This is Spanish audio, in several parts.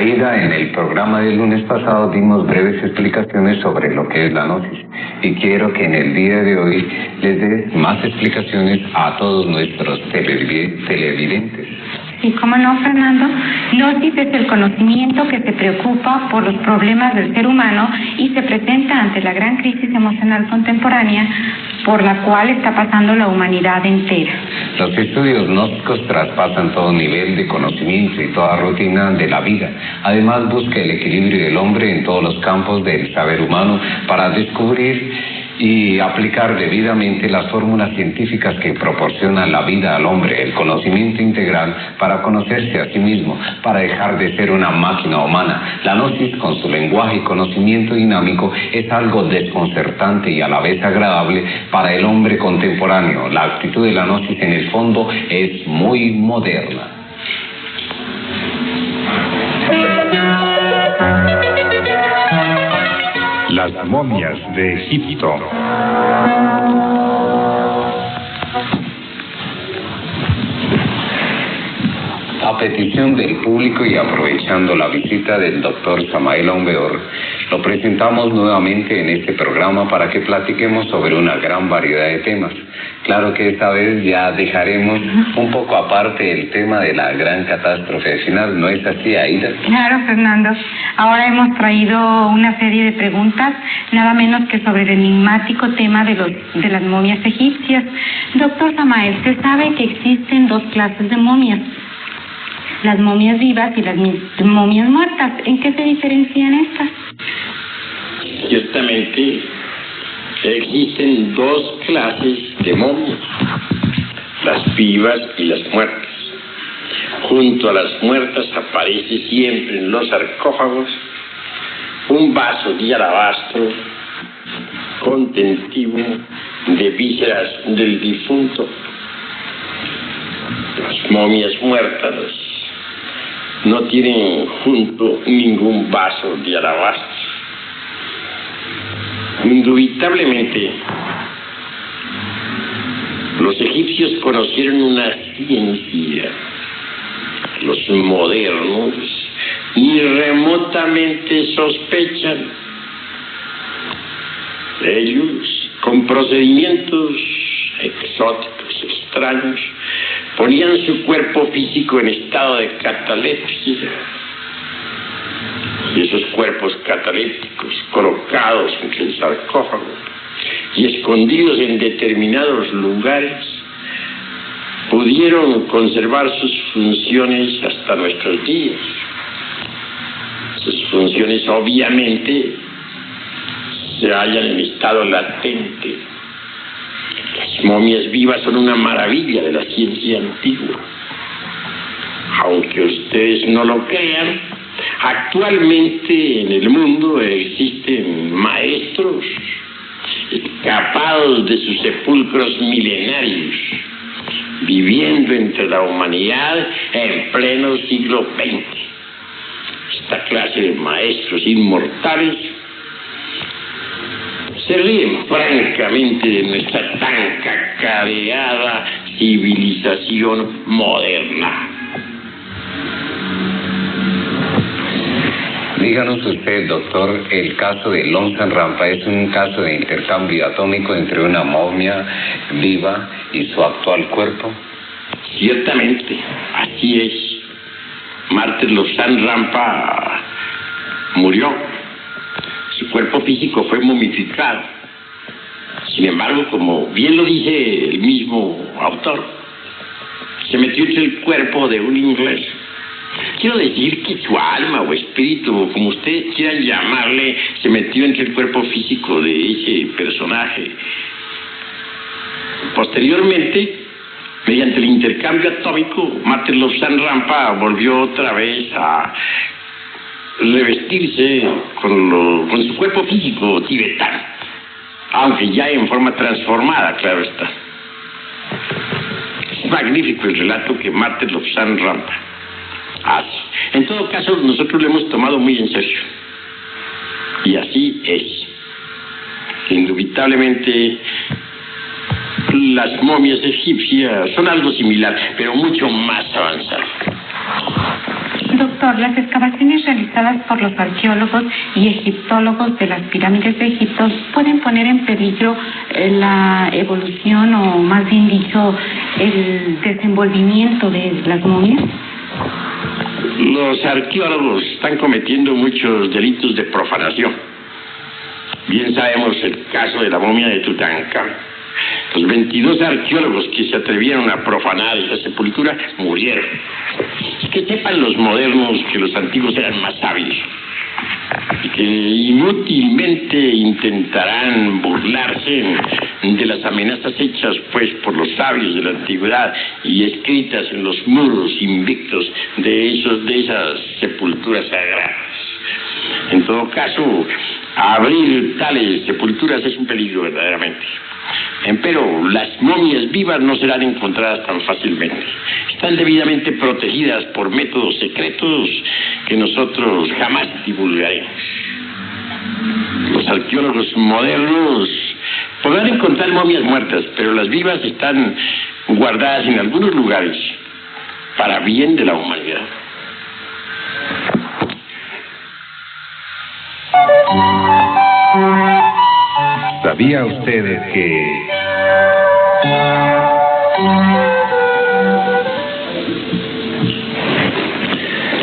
Aida, en el programa del lunes pasado dimos breves explicaciones sobre lo que es la gnosis y quiero que en el día de hoy les dé más explicaciones a todos nuestros televidentes. Sí, cómo no, Fernando. Gnosis es el conocimiento que se preocupa por los problemas del ser humano y se presenta ante la gran crisis emocional contemporánea por la cual está pasando la humanidad entera. Los estudios gnósticos traspasan todo nivel de conocimiento y toda rutina de la vida. Además, busca el equilibrio del hombre en todos los campos del saber humano para descubrir y aplicar debidamente las fórmulas científicas que proporcionan la vida al hombre, el conocimiento integral para conocerse a sí mismo, para dejar de ser una máquina humana. La gnosis, con su lenguaje y conocimiento dinámico, es algo desconcertante y a la vez agradable para el hombre contemporáneo. La actitud de la gnosis, en el fondo, es muy moderna. Las momias de Egipto. A petición del público y aprovechando la visita del doctor Samael Aumbeor, lo presentamos nuevamente en este programa para que platiquemos sobre una gran variedad de temas. Claro que esta vez ya dejaremos un poco aparte el tema de la gran catástrofe final, ¿no es así, Aida? Claro, Fernando. Ahora hemos traído una serie de preguntas, nada menos que sobre el enigmático tema de las momias egipcias. Doctor Samael, se sabe que existen dos clases de momias, las momias vivas y las momias muertas. ¿En qué se diferencian estas? Ciertamente existen dos clases de momias, las vivas y las muertas. Junto a las muertas aparece siempre en los sarcófagos un vaso de alabastro contentivo de vísceras del difunto. Las momias muertas no tienen junto ningún vaso de alabastro. Indubitablemente, los egipcios conocieron una ciencia, los modernos ni remotamente sospechan. Ellos, con procedimientos exóticos, extraños, ponían su cuerpo físico en estado de catalepsia. Y esos cuerpos catalépticos colocados entre el sarcófago y escondidos en determinados lugares pudieron conservar sus funciones hasta nuestros días. Sus funciones obviamente se hallan en estado latente. Las momias vivas son una maravilla de la ciencia antigua. Aunque ustedes no lo crean, actualmente en el mundo existen maestros escapados de sus sepulcros milenarios, viviendo entre la humanidad en pleno siglo XX. Esta clase de maestros inmortales se ríen francamente de nuestra tan cacareada civilización moderna. Díganos usted, doctor, el caso de Lonsan Rampa es un caso de intercambio atómico entre una momia viva y su actual cuerpo. Ciertamente, así es. Martes Lonsan Rampa murió. Su cuerpo físico fue momificado. Sin embargo, como bien lo dice el mismo autor, se metió entre el cuerpo de un inglés. Quiero decir que su alma o espíritu, como ustedes quieran llamarle, se metió entre el cuerpo físico de ese personaje. Posteriormente, mediante el intercambio atómico, Martin Lonsan Rampa volvió otra vez a revestirse con su cuerpo físico tibetano, aunque ya en forma transformada, claro está. Es magnífico el relato que Martin Lonsan Rampa hace. En todo caso, nosotros lo hemos tomado muy en serio. Y así es. Indubitablemente, las momias egipcias son algo similar, pero mucho más avanzado. Doctor, las excavaciones excavaciones realizadas por los arqueólogos y egiptólogos de las pirámides de Egipto pueden poner en peligro la evolución, o más bien dicho, el desenvolvimiento de las momias? Los arqueólogos están cometiendo muchos delitos de profanación. Bien sabemos el caso de la momia de Tutankamón. Los 22 arqueólogos que se atrevieron a profanar esa sepultura murieron. Que sepan los modernos que los antiguos eran más sabios y que inútilmente intentarán burlarse de las amenazas hechas pues por los sabios de la antigüedad y escritas en los muros invictos de esas sepulturas sagradas. En todo caso, abrir tales sepulturas es un peligro verdaderamente. Empero, las momias vivas no serán encontradas tan fácilmente. Están debidamente protegidas por métodos secretos que nosotros jamás divulgaremos. Los arqueólogos modernos podrán encontrar momias muertas, pero las vivas están guardadas en algunos lugares para bien de la humanidad. ¿Sabía usted que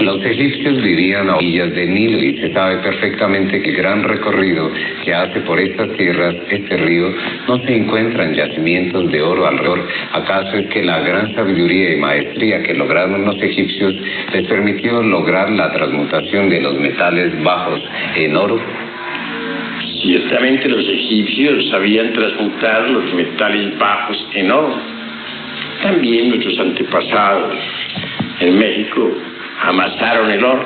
los egipcios vivían a orillas del Nilo y se sabe perfectamente que el gran recorrido que hace por estas tierras este río no se encuentran yacimientos de oro alrededor? ¿Acaso es que la gran sabiduría y maestría que lograron los egipcios les permitió lograr la transmutación de los metales bajos en oro? Ciertamente los egipcios sabían transmutar los metales bajos en oro. También nuestros antepasados en México amasaron el oro.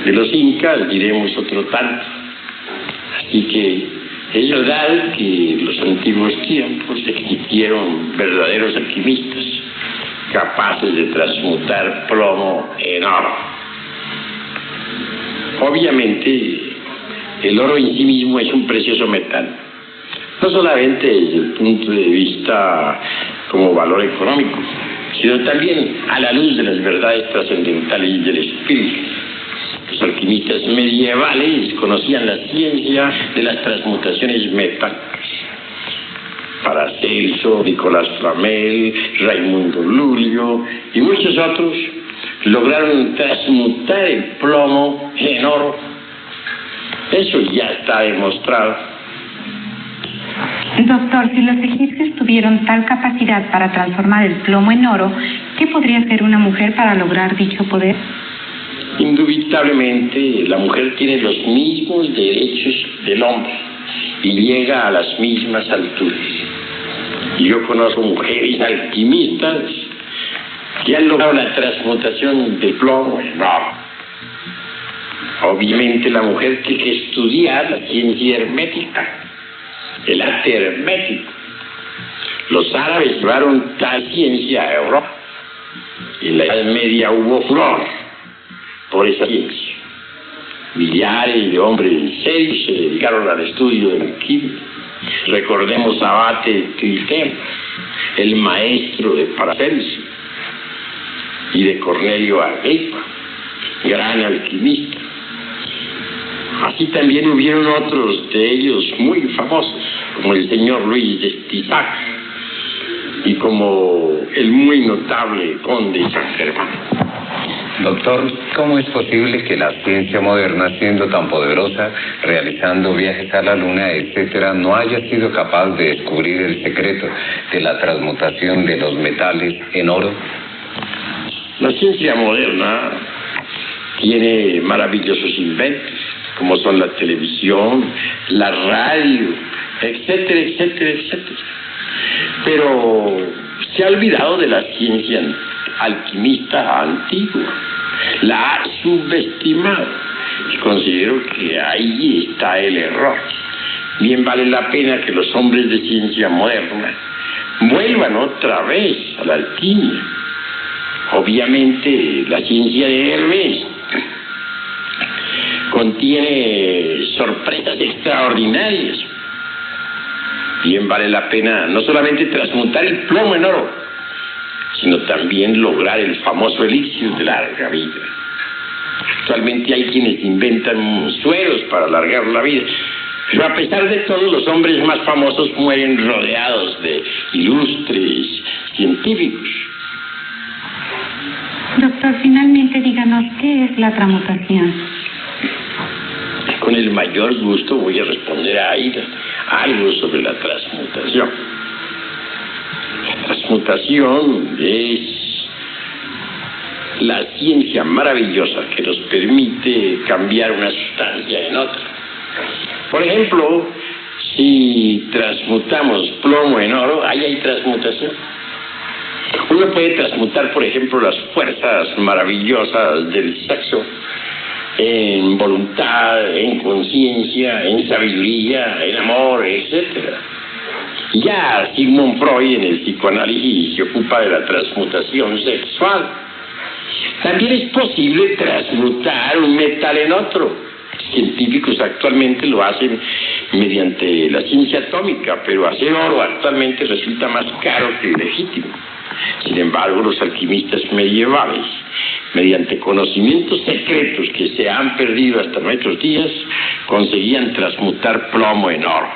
De los incas diremos otro tanto. Así que es verdad que en los antiguos tiempos existieron verdaderos alquimistas capaces de transmutar plomo en oro. Obviamente el oro en sí mismo es un precioso metal, no solamente desde el punto de vista como valor económico, sino también a la luz de las verdades trascendentales del espíritu. Los alquimistas medievales conocían la ciencia de las transmutaciones metálicas. Paracelso, Nicolás Flamel, Raimundo Lulio y muchos otros lograron transmutar el plomo en oro. Eso ya está demostrado. Doctor, si los egipcios tuvieron tal capacidad para transformar el plomo en oro, ¿qué podría hacer una mujer para lograr dicho poder? Indubitablemente, la mujer tiene los mismos derechos del hombre y llega a las mismas alturas. Y yo conozco mujeres alquimistas que han logrado la transmutación del plomo en oro. Obviamente la mujer tiene que estudiar la ciencia hermética, el arte hermético. Los árabes llevaron tal ciencia a Europa. En la Edad Media hubo furor por esa ciencia. Millares de hombres serios se dedicaron al estudio de la alquimia. Recordemos a Abate Tristemo, el maestro de Paracelso y de Cornelio Agripa, gran alquimista. Así también hubieron otros de ellos muy famosos, como el señor Luis de Estizac y como el muy notable conde San Germán. Doctor, ¿cómo es posible que la ciencia moderna, siendo tan poderosa, realizando viajes a la luna, etcétera, no haya sido capaz de descubrir el secreto de la transmutación de los metales en oro? La ciencia moderna tiene maravillosos inventos, como son la televisión, la radio, etcétera, etcétera, etcétera. Pero se ha olvidado de la ciencia alquimista antigua, la ha subestimado. Y considero que ahí está el error. Bien vale la pena que los hombres de ciencia moderna vuelvan otra vez a la alquimia. Obviamente la ciencia de Hermes contiene sorpresas extraordinarias. Bien vale la pena no solamente transmutar el plomo en oro, sino también lograr el famoso elixir de larga vida. Actualmente hay quienes inventan sueros para alargar la vida. Pero a pesar de todo, los hombres más famosos mueren rodeados de ilustres científicos. Doctor, finalmente díganos, ¿qué es la transmutación? Con el mayor gusto voy a responder a Aida algo sobre la transmutación. La transmutación es la ciencia maravillosa que nos permite cambiar una sustancia en otra. Por ejemplo, si transmutamos plomo en oro, ahí hay transmutación. Uno puede transmutar, por ejemplo, las fuerzas maravillosas del sexo en voluntad, en conciencia, en sabiduría, en amor, etc. Ya Sigmund Freud en el psicoanálisis se ocupa de la transmutación sexual. También es posible transmutar un metal en otro. Científicos actualmente lo hacen mediante la ciencia atómica, pero hacer oro actualmente resulta más caro que legítimo. Sin embargo, los alquimistas medievales, mediante conocimientos secretos que se han perdido hasta nuestros días, conseguían transmutar plomo en oro.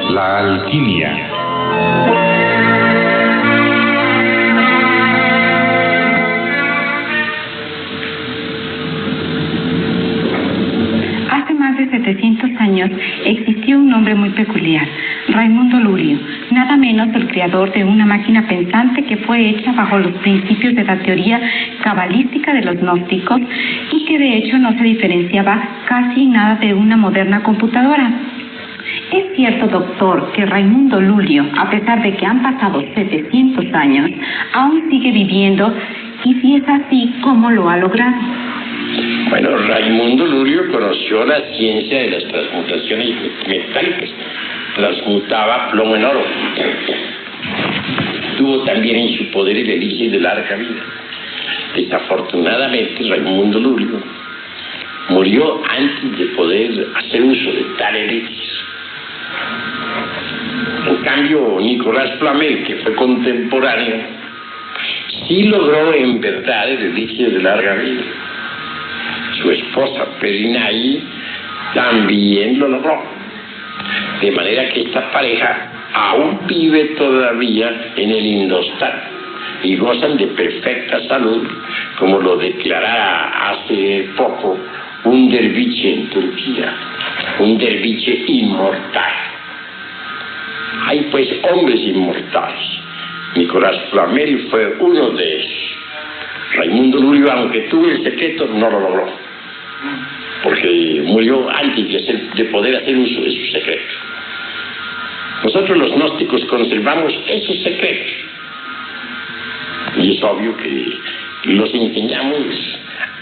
La alquimia. Hace más de 700 años existió un hombre muy peculiar, Raimundo Lurio, nada menos el creador de una máquina pensante que fue hecha bajo los principios de la teoría cabalística de los gnósticos y que de hecho no se diferenciaba casi nada de una moderna computadora. Es cierto, doctor, que Raimundo Lurio, a pesar de que han pasado 700 años, aún sigue viviendo, y si es así, ¿cómo lo ha logrado? Bueno, Raimundo Lurio conoció la ciencia de las transmutaciones metálicas. Transmutaba plomo en oro. Tuvo también en su poder el elixir de larga vida. Desafortunadamente, Raimundo Lurio murió antes de poder hacer uso de tal elixir. En cambio, Nicolás Flamel, que fue contemporáneo, sí logró en verdad el elixir de larga vida. Su esposa, Perinaí, también lo logró. De manera que esta pareja aún vive todavía en el Indostán y gozan de perfecta salud, como lo declarara hace poco un derviche en Turquía, un derviche inmortal. Hay pues hombres inmortales. Nicolás Flamel fue uno de ellos. Raimundo Lurio, aunque tuvo el secreto, no lo logró, porque murió antes de poder hacer uso de su secreto. Nosotros los gnósticos conservamos esos secretos y es obvio que los enseñamos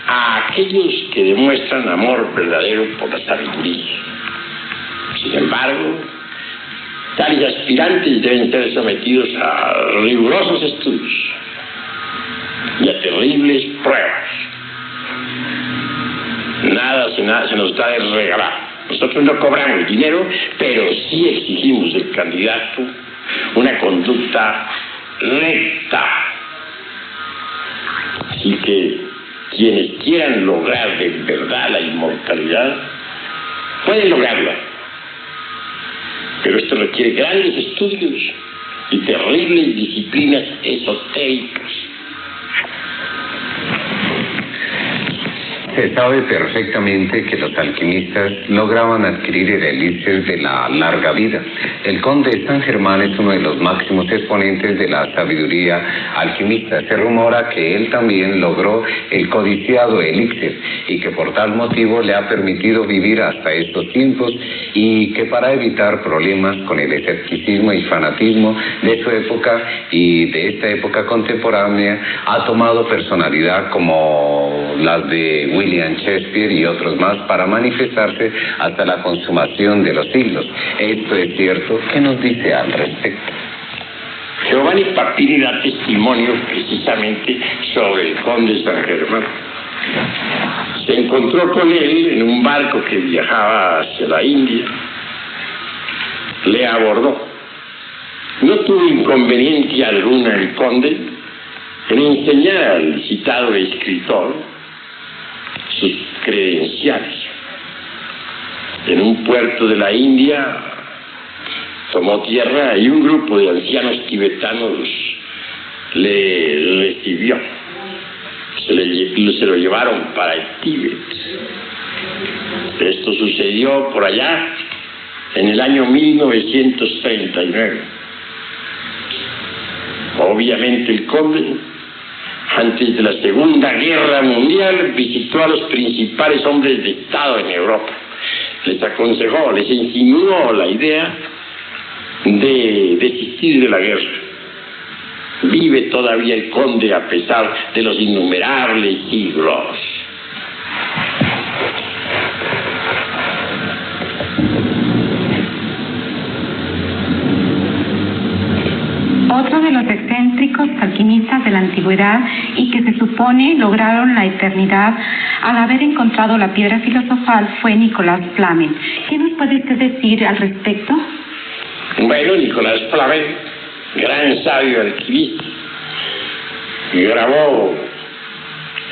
a aquellos que demuestran amor verdadero por la sabiduría. Sin embargo, tales aspirantes deben ser sometidos a rigurosos estudios y a terribles pruebas. Nada se nos da de regalar. Nosotros no cobramos dinero, pero sí exigimos del candidato una conducta recta. Así que quienes quieran lograr de verdad la inmortalidad, pueden lograrla. Pero esto requiere grandes estudios y terribles disciplinas esotéricas. Se sabe perfectamente que los alquimistas lograban adquirir el elixir de la larga vida. El conde de San Germán es uno de los máximos exponentes de la sabiduría alquimista. Se rumora que él también logró el codiciado elixir y que por tal motivo le ha permitido vivir hasta estos tiempos, y que para evitar problemas con el escepticismo y fanatismo de su época y de esta época contemporánea, ha tomado personalidad como las de William Shakespeare y otros más para manifestarse hasta la consumación de los siglos. ¿Esto es cierto? ¿Qué nos dice al respecto? Giovanni Papini da testimonio precisamente sobre el conde de San Germán. Se encontró con él en un barco que viajaba hacia la India. Le abordó No tuvo inconveniencia alguna el conde en enseñar al citado escritor sus credenciales. En un puerto de la India tomó tierra y un grupo de ancianos tibetanos le recibió. Se lo llevaron para el Tíbet. Esto sucedió por allá en el año 1939. Obviamente el conde, antes de la Segunda Guerra Mundial, visitó a los principales hombres de Estado en Europa. Les aconsejó, les insinuó la idea de desistir de la guerra. Vive todavía el conde a pesar de los innumerables siglos. Otro de los excéntricos alquimistas de la antigüedad y que se supone lograron la eternidad al haber encontrado la piedra filosofal fue Nicolás Flamel. ¿Qué nos puede usted decir al respecto? Bueno, Nicolás Flamel, gran sabio alquimista, grabó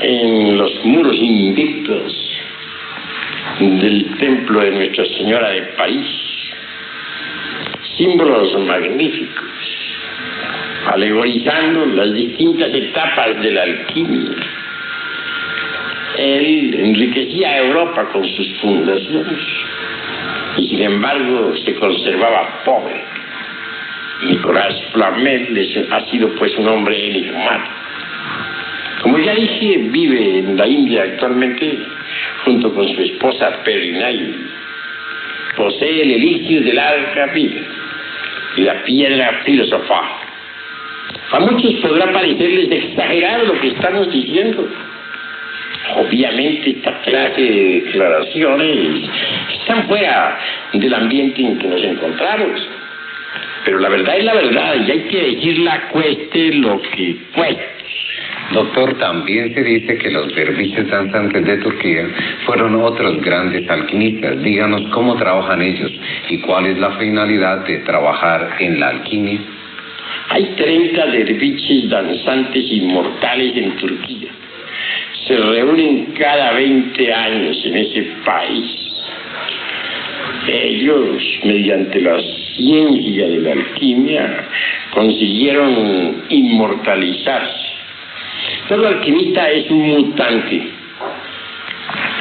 en los muros invictos del templo de Nuestra Señora de París símbolos magníficos, alegorizando las distintas etapas de la alquimia. Él enriquecía a Europa con sus fundaciones y sin embargo se conservaba pobre. Nicolás Flamel ha sido pues un hombre enigmático. Como ya dije, vive en la India actualmente junto con su esposa Perinay. Posee el elixir del arca vida y la piedra filosofal. A muchos podrá parecerles exagerado lo que estamos diciendo. Obviamente esta clase de declaraciones están fuera del ambiente en que nos encontramos. Pero la verdad es la verdad y hay que decirla cueste lo que cueste. Doctor, también se dice que los derviches danzantes de Turquía fueron otros grandes alquimistas. Díganos cómo trabajan ellos y cuál es la finalidad de trabajar en la alquimia. Hay 30 derviches danzantes inmortales en Turquía. Se reúnen cada 20 años en ese país. Ellos, mediante la ciencia de la alquimia, consiguieron inmortalizarse. Todo alquimista es un mutante.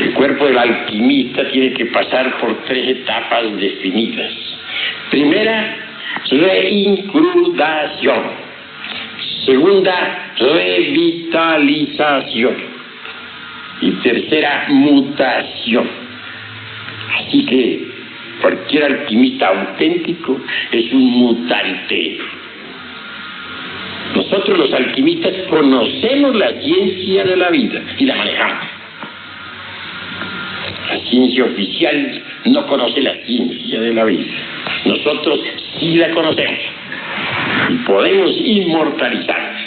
El cuerpo del alquimista tiene que pasar por 3 etapas definidas. Primera, reincrudación. Segunda, revitalización. Y tercera, mutación. Así que cualquier alquimista auténtico es un mutante. Nosotros los alquimistas conocemos la ciencia de la vida y la manejamos. La ciencia oficial no conoce la ciencia de la vida. Nosotros sí la conocemos y podemos inmortalizarla.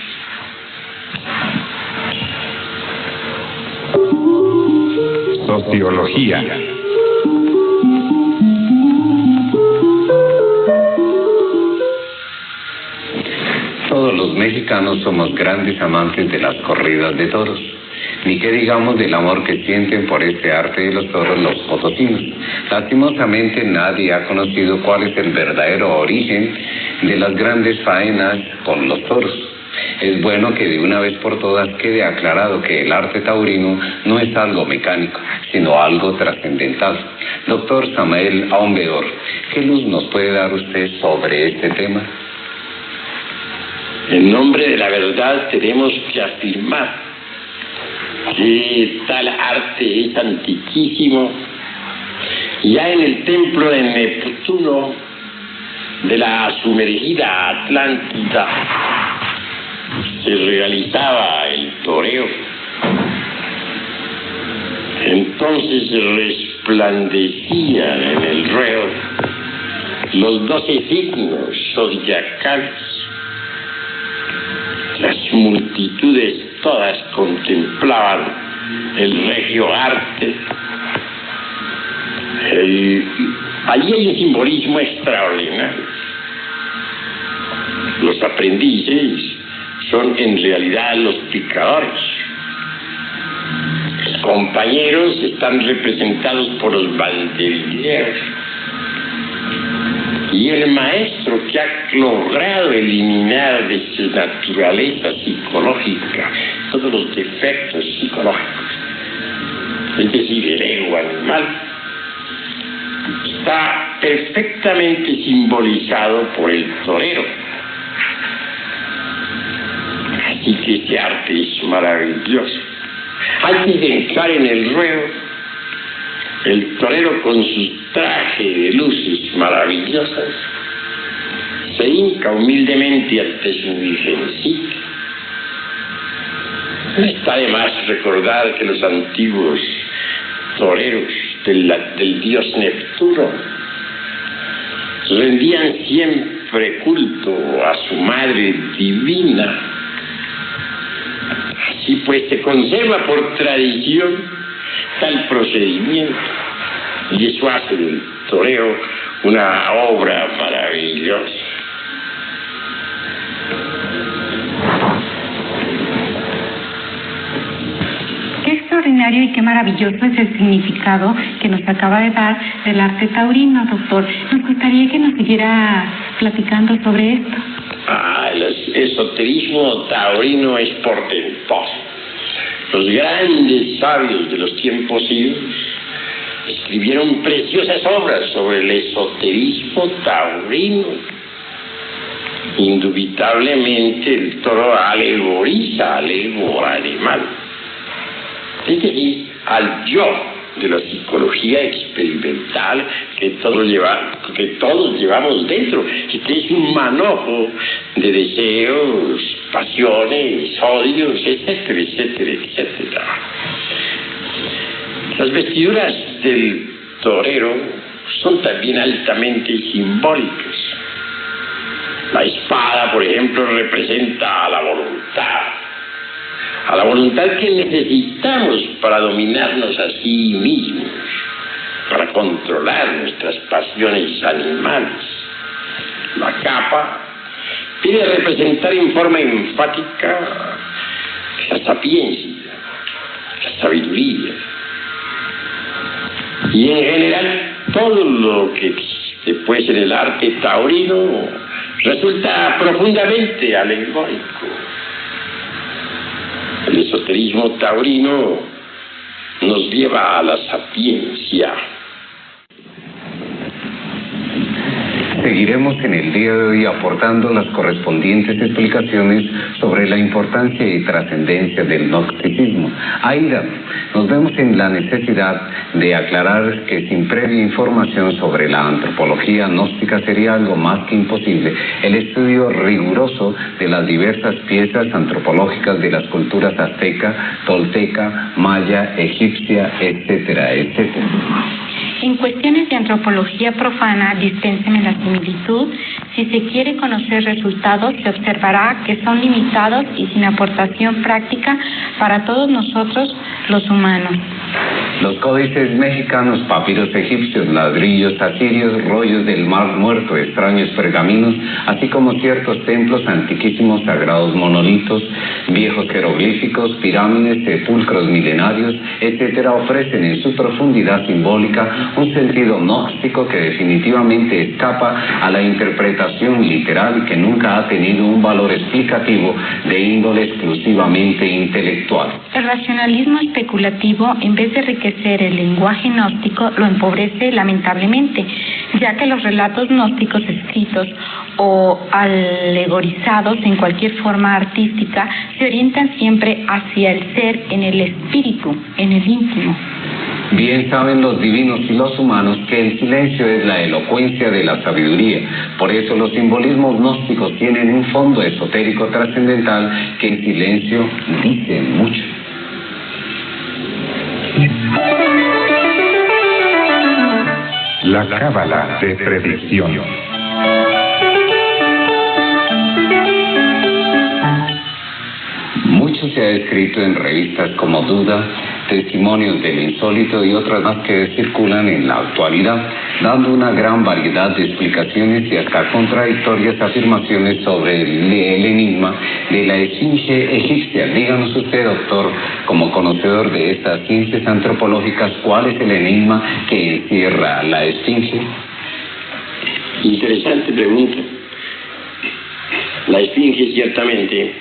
Sociología. Todos los mexicanos somos grandes amantes de las corridas de toros. Ni qué digamos del amor que sienten por este arte de los toros los potosinos. Lastimosamente nadie ha conocido cuál es el verdadero origen de las grandes faenas con los toros. Es bueno que de una vez por todas quede aclarado que el arte taurino no es algo mecánico, sino algo trascendental. Doctor Samael Aumbeor, ¿qué luz nos puede dar usted sobre este tema? En nombre de la verdad tenemos que afirmar que tal arte es antiquísimo. Ya en el templo de Neptuno de la sumergida Atlántida se realizaba el toreo. Entonces resplandecían en el ruedo los 12 signos zodiacales. Las multitudes todas contemplaban el regio arte. Allí hay un simbolismo extraordinario. Los aprendices son en realidad los picadores. Los compañeros están representados por los banderilleros. Y el maestro que ha logrado eliminar de su naturaleza psicológica todos los defectos psicológicos, es decir, el ego animal, está perfectamente simbolizado por el torero. Así que este arte es maravilloso. Antes de entrar en el ruedo, el torero con su traje de luces maravillosas se hinca humildemente ante su virgencita. No está de más recordar que los antiguos toreros del dios Neptuno rendían siempre culto a su madre divina. Así pues se conserva por tradición tal procedimiento, y eso hace del toreo una obra maravillosa. Qué extraordinario y qué maravilloso es el significado que nos acaba de dar del arte taurino, doctor. Nos gustaría que nos siguiera platicando sobre esto. El esoterismo taurino es portentoso. Los grandes sabios de los tiempos idos escribieron preciosas obras sobre el esoterismo taurino. Indubitablemente el toro alegoriza al ego animal, es decir, al yo de la psicología experimental que todos llevamos dentro, que es un manojo de deseos, pasiones, odios, etcétera, etcétera, etcétera. Las vestiduras del torero son también altamente simbólicas. La espada, por ejemplo, representa a la voluntad que necesitamos para dominarnos a sí mismos, para controlar nuestras pasiones animales. La capa debe representar en forma enfática la sapiencia, la sabiduría, y en general todo lo que existe pues en el arte taurino resulta profundamente alegórico. El esoterismo taurino nos lleva a la sapiencia. Seguiremos en el día de hoy aportando las correspondientes explicaciones sobre la importancia y trascendencia del gnosticismo. Aida, nos vemos en la necesidad de aclarar que sin previa información sobre la antropología gnóstica sería algo más que imposible el estudio riguroso de las diversas piezas antropológicas de las culturas azteca, tolteca, maya, egipcia, etcétera, etcétera. En cuestiones de antropología profana, dispénseme la similitud, si se quiere conocer resultados, se observará que son limitados y sin aportación práctica para todos nosotros los humanos. Los códices mexicanos, papiros egipcios, ladrillos asirios, rollos del Mar Muerto, extraños pergaminos, así como ciertos templos antiquísimos, sagrados monolitos, viejos jeroglíficos, pirámides, sepulcros milenarios, etcétera, ofrecen en su profundidad simbólica un sentido gnóstico que definitivamente escapa a la interpretación literal y que nunca ha tenido un valor explicativo de índole exclusivamente intelectual. El racionalismo especulativo, en vez de enriquecer el lenguaje gnóstico, lo empobrece lamentablemente, ya que los relatos gnósticos escritos o alegorizados en cualquier forma artística se orientan siempre hacia el ser en el espíritu, en el íntimo. Bien saben los divinos y los humanos que el silencio es la elocuencia de la sabiduría. Por eso los simbolismos gnósticos tienen un fondo esotérico trascendental que en silencio dice mucho. La cábala de predicción. Mucho se ha escrito en revistas como Duda testimonios del insólito y otras más que circulan en la actualidad, dando una gran variedad de explicaciones y hasta contradictorias afirmaciones sobre el enigma de la esfinge egipcia. Díganos usted, doctor, como conocedor de estas ciencias antropológicas, ¿cuál es el enigma que encierra la esfinge? Interesante pregunta. La esfinge ciertamente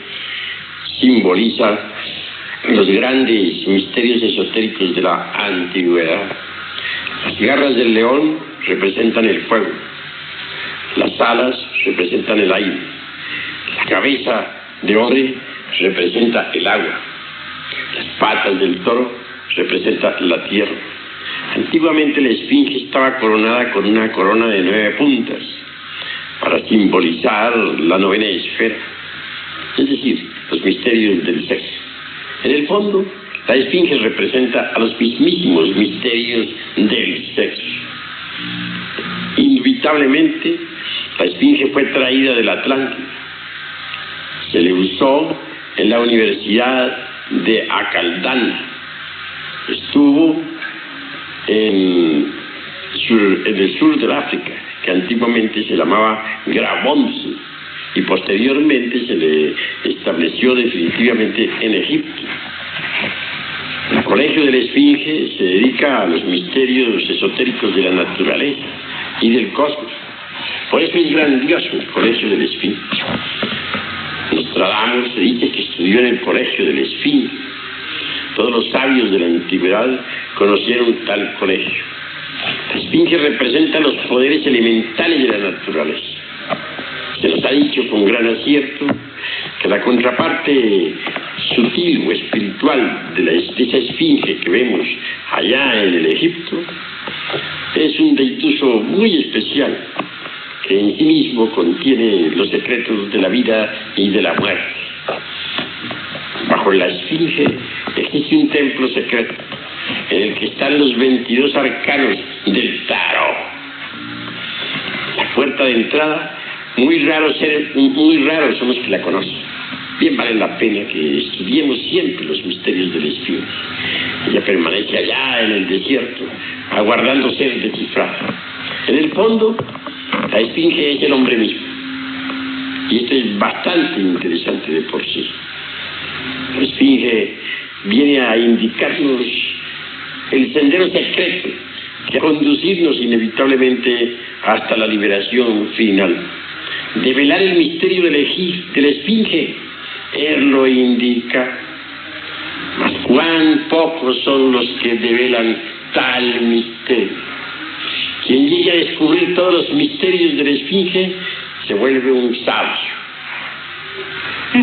simboliza los grandes misterios esotéricos de la antigüedad. Las garras del león representan el fuego, las alas representan el aire, la cabeza de hombre representa el agua, las patas del toro representan la tierra. Antiguamente la esfinge estaba coronada con una corona de 9 puntas para simbolizar la novena esfera, es decir, los misterios del sexo. En el fondo, la esfinge representa a los mismísimos misterios del sexo. Indubitablemente, la esfinge fue traída del Atlántico. Se le usó en la Universidad de Acaldana. Estuvo en el sur del África, que antiguamente se llamaba Grabonce, y posteriormente se le estableció definitivamente en Egipto. El Colegio de la Esfinge se dedica a los misterios esotéricos de la naturaleza y del cosmos. Por eso es grandioso el Colegio de la Esfinge. Nostradamus se dice que estudió en el Colegio de la Esfinge. Todos los sabios de la antigüedad conocieron tal colegio. La esfinge representa los poderes elementales de la naturaleza. Se nos ha dicho con gran acierto que la contraparte sutil o espiritual de esa esfinge que vemos allá en el Egipto es un deituso muy especial que en sí mismo contiene los secretos de la vida y de la muerte. Bajo la esfinge existe un templo secreto en el que están los 22 arcanos del tarot. La puerta de entrada, muy raros son los que la conocen. Bien vale la pena que estudiemos siempre los misterios de la esfinge. Ella permanece allá en el desierto, aguardando ser descifrada. En el fondo, la esfinge es el hombre mismo. Y esto es bastante interesante de por sí. La esfinge viene a indicarnos el sendero secreto que va a conducirnos inevitablemente hasta la liberación final. Develar el misterio de la esfinge, él lo indica. Mas cuán pocos son los que develan tal misterio. Quien llegue a descubrir todos los misterios de la esfinge se vuelve un sabio.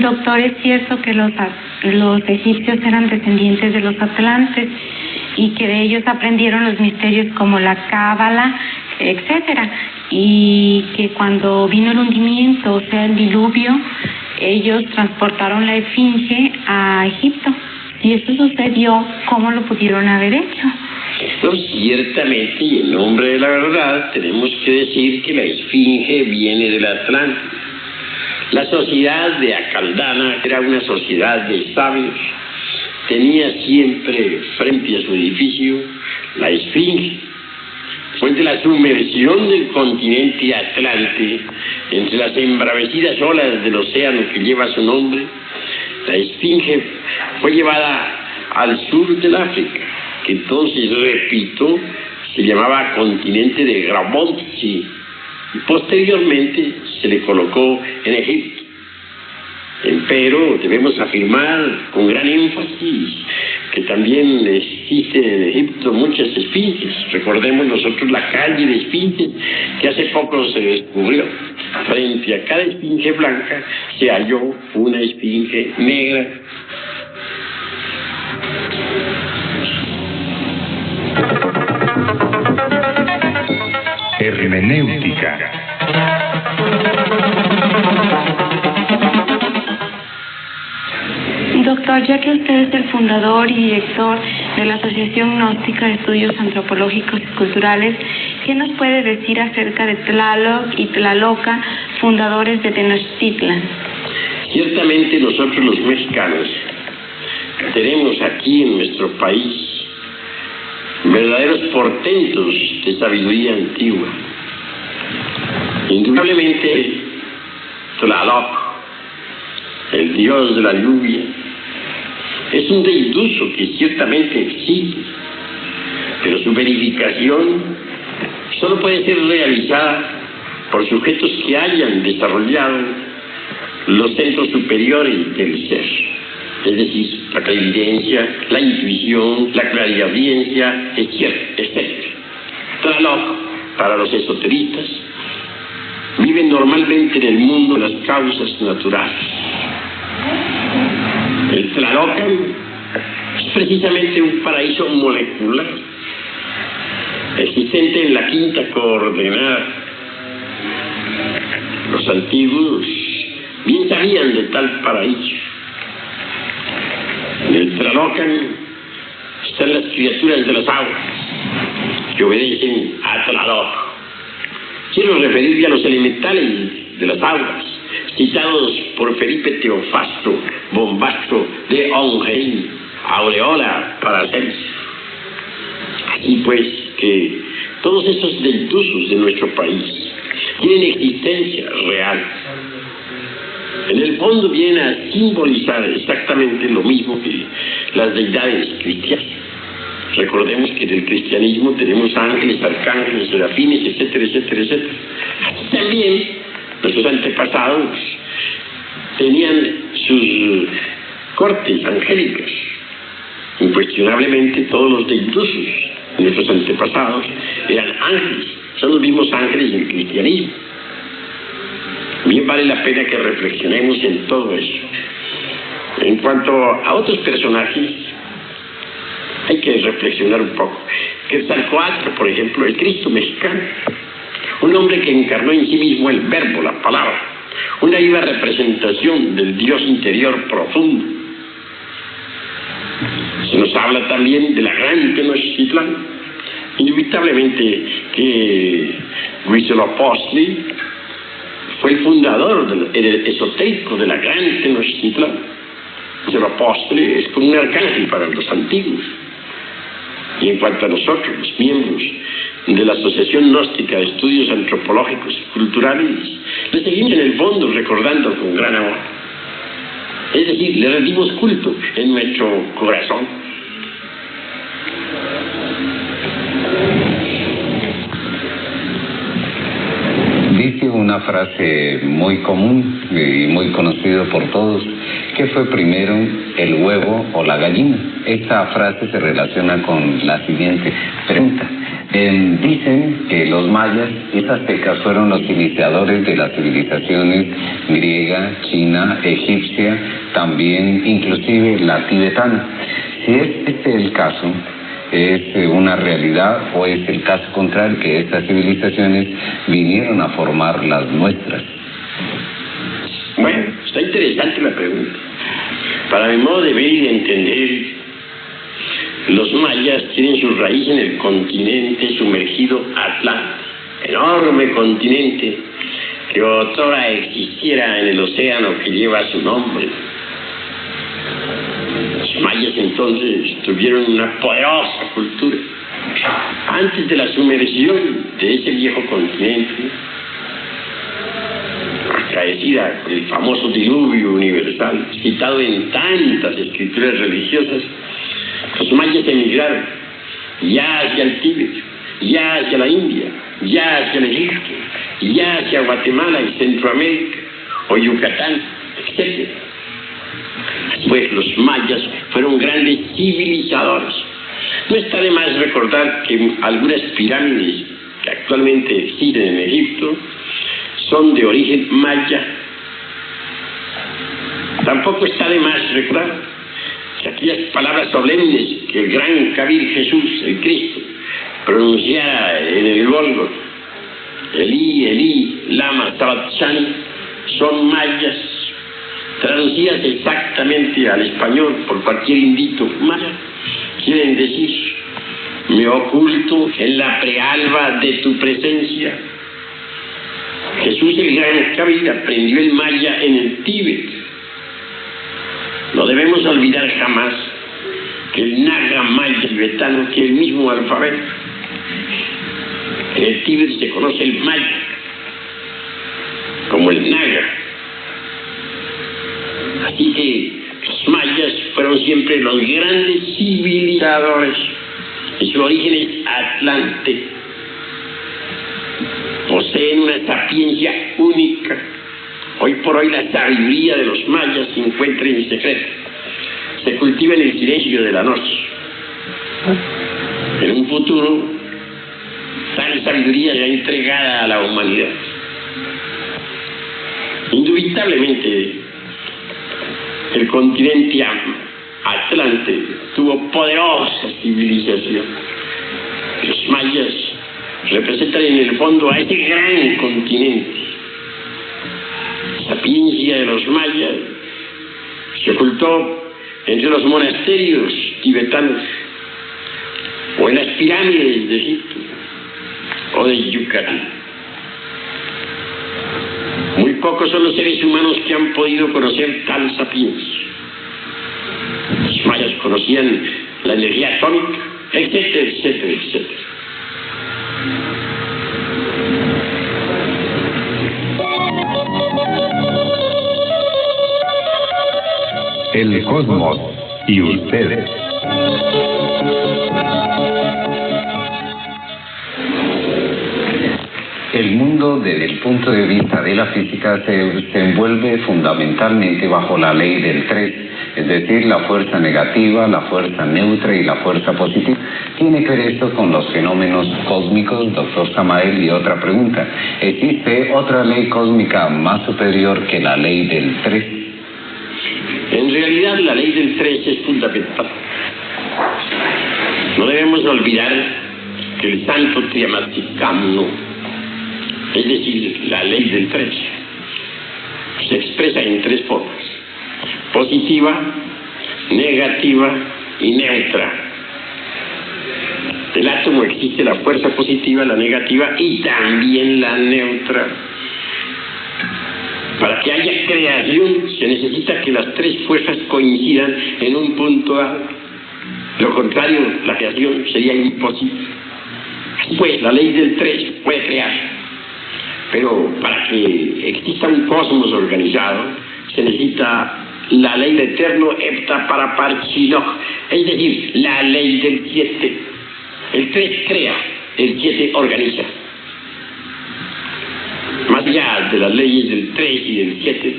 Doctor, es cierto que los egipcios eran descendientes de los atlantes y que de ellos aprendieron los misterios como la cábala, etcétera, y que cuando vino el hundimiento, o sea, el diluvio, ellos transportaron la esfinge a Egipto. Si eso sucedió, ¿cómo lo pudieron haber hecho? No, ciertamente, y en nombre de la verdad, tenemos que decir que la esfinge viene del Atlántico. La sociedad de Acaldana era una sociedad de sabios. Tenía siempre frente a su edificio la esfinge. Después de la sumersión del continente Atlante, entre las embravecidas olas del océano que lleva su nombre, la esfinge fue llevada al sur del África, que entonces, repito, se llamaba continente de Grabonce, y posteriormente se le colocó en Egipto. Empero debemos afirmar con gran énfasis que también existen en Egipto muchas esfinges. Recordemos nosotros la calle de esfinges que hace poco se descubrió. Frente a cada esfinge blanca se halló una esfinge negra. Hermenéutica. Doctor, ya que usted es el fundador y director de la Asociación Gnóstica de Estudios Antropológicos y Culturales, ¿qué nos puede decir acerca de Tlaloc y Tlaloca, fundadores de Tenochtitlan? Ciertamente nosotros los mexicanos tenemos aquí en nuestro país verdaderos portentos de sabiduría antigua. Indudablemente, Tlaloc, el dios de la lluvia, es un deiduso que ciertamente existe, pero su verificación solo puede ser realizada por sujetos que hayan desarrollado los centros superiores del ser, es decir, la clarividencia, la intuición, la clariaudiencia, etc. Tlaloc, para los esoteristas, vive normalmente en el mundo de las causas naturales. El Tlalocan es precisamente un paraíso molecular, existente en la quinta coordenada. Los antiguos bien sabían de tal paraíso. En el Tlalocan están las criaturas de las aguas, que obedecen a Tlaloc. Quiero referirme a los elementales de las aguas, citados por Felipe Teofasto, Bombastro de Ongein, Aureola, Paracelso. Así pues, que todos esos deidusos de nuestro país tienen existencia real. En el fondo vienen a simbolizar exactamente lo mismo que las deidades cristianas. Recordemos que en el cristianismo tenemos ángeles, arcángeles, serafines, etcétera, etcétera, etcétera. Así también nuestros antepasados tenían sus cortes angélicas. Incuestionablemente todos los deidusos de nuestros antepasados eran ángeles. Son los mismos ángeles del cristianismo. Bien vale la pena que reflexionemos en todo eso. En cuanto a otros personajes, hay que reflexionar un poco. Quetzalcóatl, por ejemplo, el Cristo mexicano, un hombre que encarnó en sí mismo el verbo, la palabra, una viva representación del Dios interior profundo. Se nos habla también de la gran Tenochtitlán. Indubitablemente que Huitzilopochtli fue el fundador, el esotérico de la gran Tenochtitlán. Huitzilopochtli es como un arcángel para los antiguos. Y en cuanto a nosotros, los miembros de la Asociación Gnóstica de Estudios Antropológicos y Culturales, le seguimos en el fondo recordando con gran amor. Es decir, le rendimos culto en nuestro corazón. Dice una frase muy común y muy conocida por todos, ¿qué fue primero, el huevo o la gallina? Esta frase se relaciona con la siguiente pregunta. Dicen que los mayas y aztecas fueron los iniciadores de las civilizaciones griega, china, egipcia, también inclusive la tibetana. Si es este el caso, ¿es una realidad o es el caso contrario, que estas civilizaciones vinieron a formar las nuestras? Bueno, está interesante la pregunta. Para mi modo de ver y de entender, los mayas tienen su raíz en el continente sumergido Atlántico, enorme continente que otrora existiera en el océano que lleva su nombre. Los mayas entonces tuvieron una poderosa cultura. Antes de la sumersión de ese viejo continente, acaecida por el famoso diluvio universal, citado en tantas escrituras religiosas, los mayas emigraron ya hacia el Tíbet, ya hacia la India, ya hacia el Egipto, ya hacia Guatemala y Centroamérica, o Yucatán, etc. Pues los mayas fueron grandes civilizadores. No está de más recordar que algunas pirámides que actualmente existen en Egipto son de origen maya. Tampoco está de más recordar que aquellas palabras solemnes que el gran Kabir Jesús, el Cristo, pronunciara en el Gólgota, Elí, Elí, lama sabachthani, son mayas, traducidas exactamente al español por cualquier indito maya. Quieren decir: me oculto en la prealba de tu presencia. Jesús, el gran Kabir, aprendió el maya en el Tíbet. No debemos olvidar jamás que el naga maya tibetano, que el mismo alfabeto. En el Tíbet se conoce el maya como el naga. Así que los mayas fueron siempre los grandes civilizadores, y su origen es Atlante. Poseen una sapiencia única. Hoy por hoy la sabiduría de los mayas se encuentra en secreto. Se cultiva en el silencio de la noche. En un futuro, tal sabiduría será entregada a la humanidad. Indubitablemente, el continente Atlante tuvo poderosa civilización. Los mayas representan en el fondo a ese gran continente. La sapiencia de los mayas se ocultó entre los monasterios tibetanos o en las pirámides de Egipto o de Yucatán. Muy pocos son los seres humanos que han podido conocer tal sapiencia. Los mayas conocían la energía atómica, etcétera, etcétera, etcétera. El cosmos y ustedes. El mundo, desde el punto de vista de la física, se envuelve fundamentalmente bajo la ley del 3, es decir, la fuerza negativa, la fuerza neutra y la fuerza positiva. ¿Tiene que ver esto con los fenómenos cósmicos, doctor Samael? Y otra pregunta, ¿existe otra ley cósmica más superior que la ley del 3? En realidad, la ley del 3 es fundamental. No debemos olvidar que el santo Triamaticamno, es decir, la ley del 3, se expresa en 3 formas: positiva, negativa y neutra. En el átomo existe la fuerza positiva, la negativa y también la neutra. Para que haya creación se necesita que las 3 fuerzas coincidan en un punto A. Lo contrario, la creación sería imposible. Pues la ley del 3 puede crear, pero para que exista un cosmos organizado se necesita la ley del eterno hepta para parchiloj, es decir, la ley del 7. El 3 crea, el 7 organiza. Más allá de las leyes del 3 y del 7,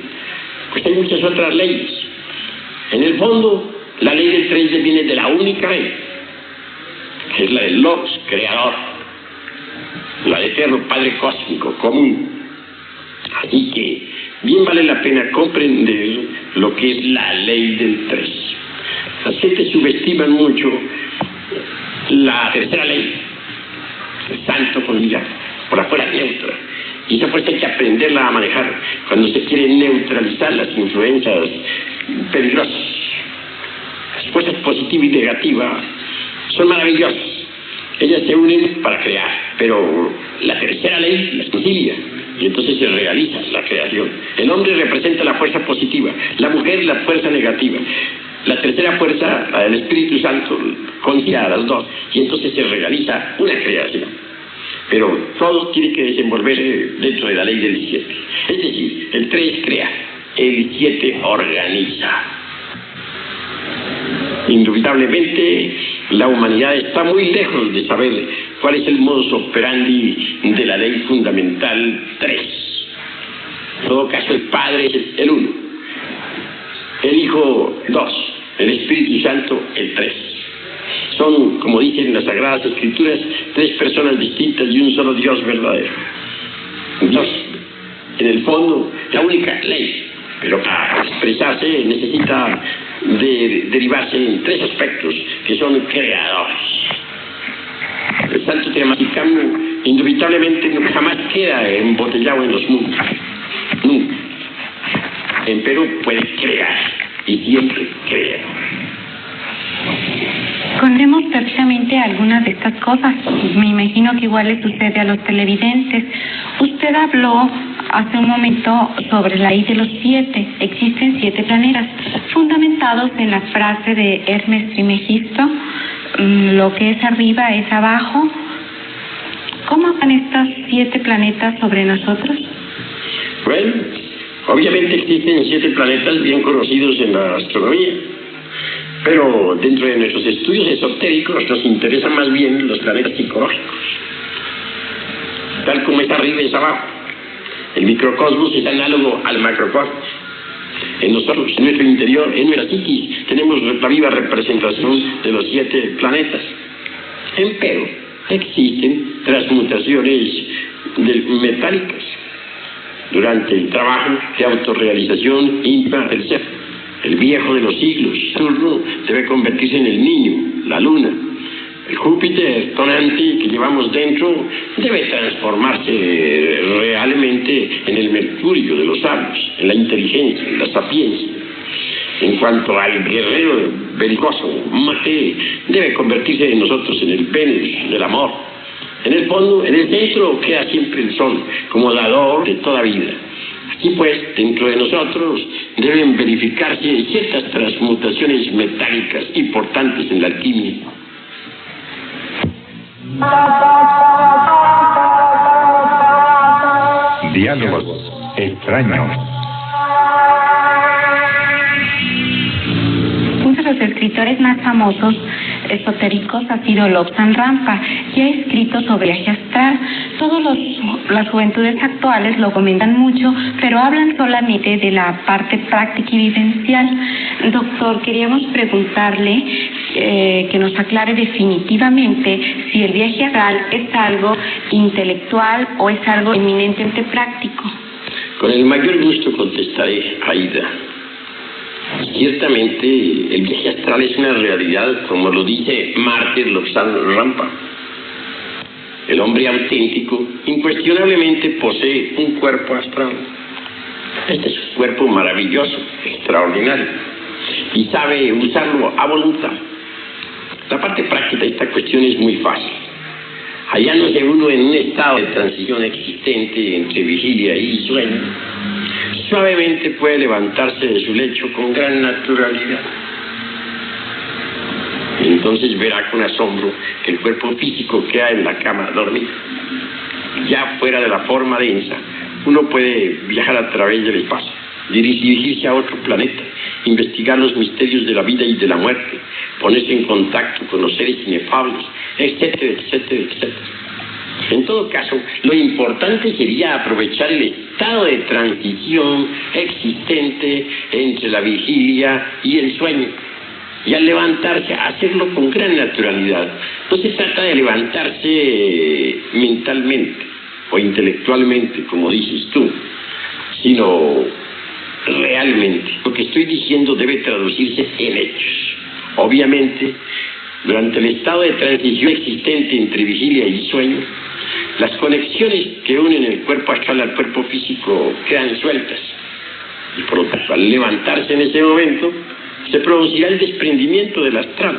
pues hay muchas otras leyes. En el fondo, la ley del 3 viene de la única ley, que es la del Logos, creador, la del eterno Padre Cósmico, común. Así que bien vale la pena comprender lo que es la ley del 3. Las gentes subestiman mucho la tercera ley, el santo con ira, por la fuerza neutra. Y esa fuerza hay que aprenderla a manejar cuando se quieren neutralizar las influencias peligrosas. Las fuerzas positiva y negativa son maravillosas. Ellas se unen para crear, pero la tercera ley las concilia y entonces se realiza la creación. El hombre representa la fuerza positiva, la mujer la fuerza negativa. La tercera fuerza, la del Espíritu Santo, concilia a las 2 y entonces se realiza una creación. Pero todo tiene que desenvolverse dentro de la ley del 7. Es decir, el 3 crea, el 7 organiza. Indubitablemente, la humanidad está muy lejos de saber cuál es el modus operandi de la ley fundamental 3. En todo caso, el Padre es el 1, el Hijo 2, el Espíritu Santo el 3. Son, como dicen las Sagradas Escrituras, 3 personas distintas y un solo Dios verdadero. Dios, en el fondo, la única ley, pero para expresarse necesita derivarse en 3 aspectos que son creadores. El santo Triamaticamno indubitablemente jamás queda embotellado en los mundos. Nunca. Empero puede crear y siempre crea. Conocemos perfectamente algunas de estas cosas. Me imagino que igual le sucede a los televidentes. Usted habló hace un momento sobre la ley de los 7. Existen 7 planetas, fundamentados en la frase de Hermes Trismegisto, lo que es arriba es abajo. ¿Cómo van estos 7 planetas sobre nosotros? Bueno, obviamente existen 7 planetas bien conocidos en la astronomía, pero dentro de nuestros estudios esotéricos nos interesan más bien los planetas psicológicos. Tal como es arriba es abajo. El microcosmos es análogo al macrocosmos. En nosotros, en nuestro interior, en nuestra psiquis, tenemos la viva representación de los 7 planetas. Empero, existen transmutaciones metálicas durante el trabajo de autorrealización íntima del ser. El viejo de los siglos, Saturno, debe convertirse en el niño, la luna. El Júpiter tonante que llevamos dentro debe transformarse realmente en el Mercurio de los sabios, en la inteligencia, en la sapiencia. En cuanto al guerrero belicoso, Marte, debe convertirse en nosotros en el Venus del amor. En el fondo, en el centro queda siempre el Sol, como dador de toda vida. Así pues, dentro de nosotros deben verificarse ciertas transmutaciones metálicas importantes en la alquimia. Diálogos extraños. Uno de los escritores más famosos esotéricos ha sido Lobsang Rampa, que ha escrito sobre viaje astral. Las juventudes actuales lo comentan mucho, pero hablan solamente de la parte práctica y vivencial. Doctor, queríamos preguntarle que nos aclare definitivamente si el viaje astral es algo intelectual o es algo eminentemente práctico. Con el mayor gusto contestaré, Aida. Ciertamente, el viaje astral es una realidad, como lo dice Martin Lobsang Rampa. El hombre auténtico, incuestionablemente posee un cuerpo astral. Este es un cuerpo maravilloso, extraordinario, y sabe usarlo a voluntad. La parte práctica de esta cuestión es muy fácil. Hallándose uno en un estado de transición existente entre vigilia y sueño, suavemente puede levantarse de su lecho con gran naturalidad. Entonces verá con asombro que el cuerpo físico queda en la cama dormido. Ya fuera de la forma densa, uno puede viajar a través del espacio, dirigirse a otro planeta, investigar los misterios de la vida y de la muerte, ponerse en contacto con los seres inefables, etcétera, etcétera, etcétera. En todo caso, lo importante sería aprovechar el estado de transición existente entre la vigilia y el sueño. Y al levantarse, hacerlo con gran naturalidad. No se trata de levantarse mentalmente o intelectualmente, como dices tú, sino realmente. Lo que estoy diciendo debe traducirse en hechos. Obviamente, durante el estado de transición existente entre vigilia y sueño, las conexiones que unen el cuerpo astral al cuerpo físico quedan sueltas. Y por lo tanto, al levantarse en ese momento, se producirá el desprendimiento del astral.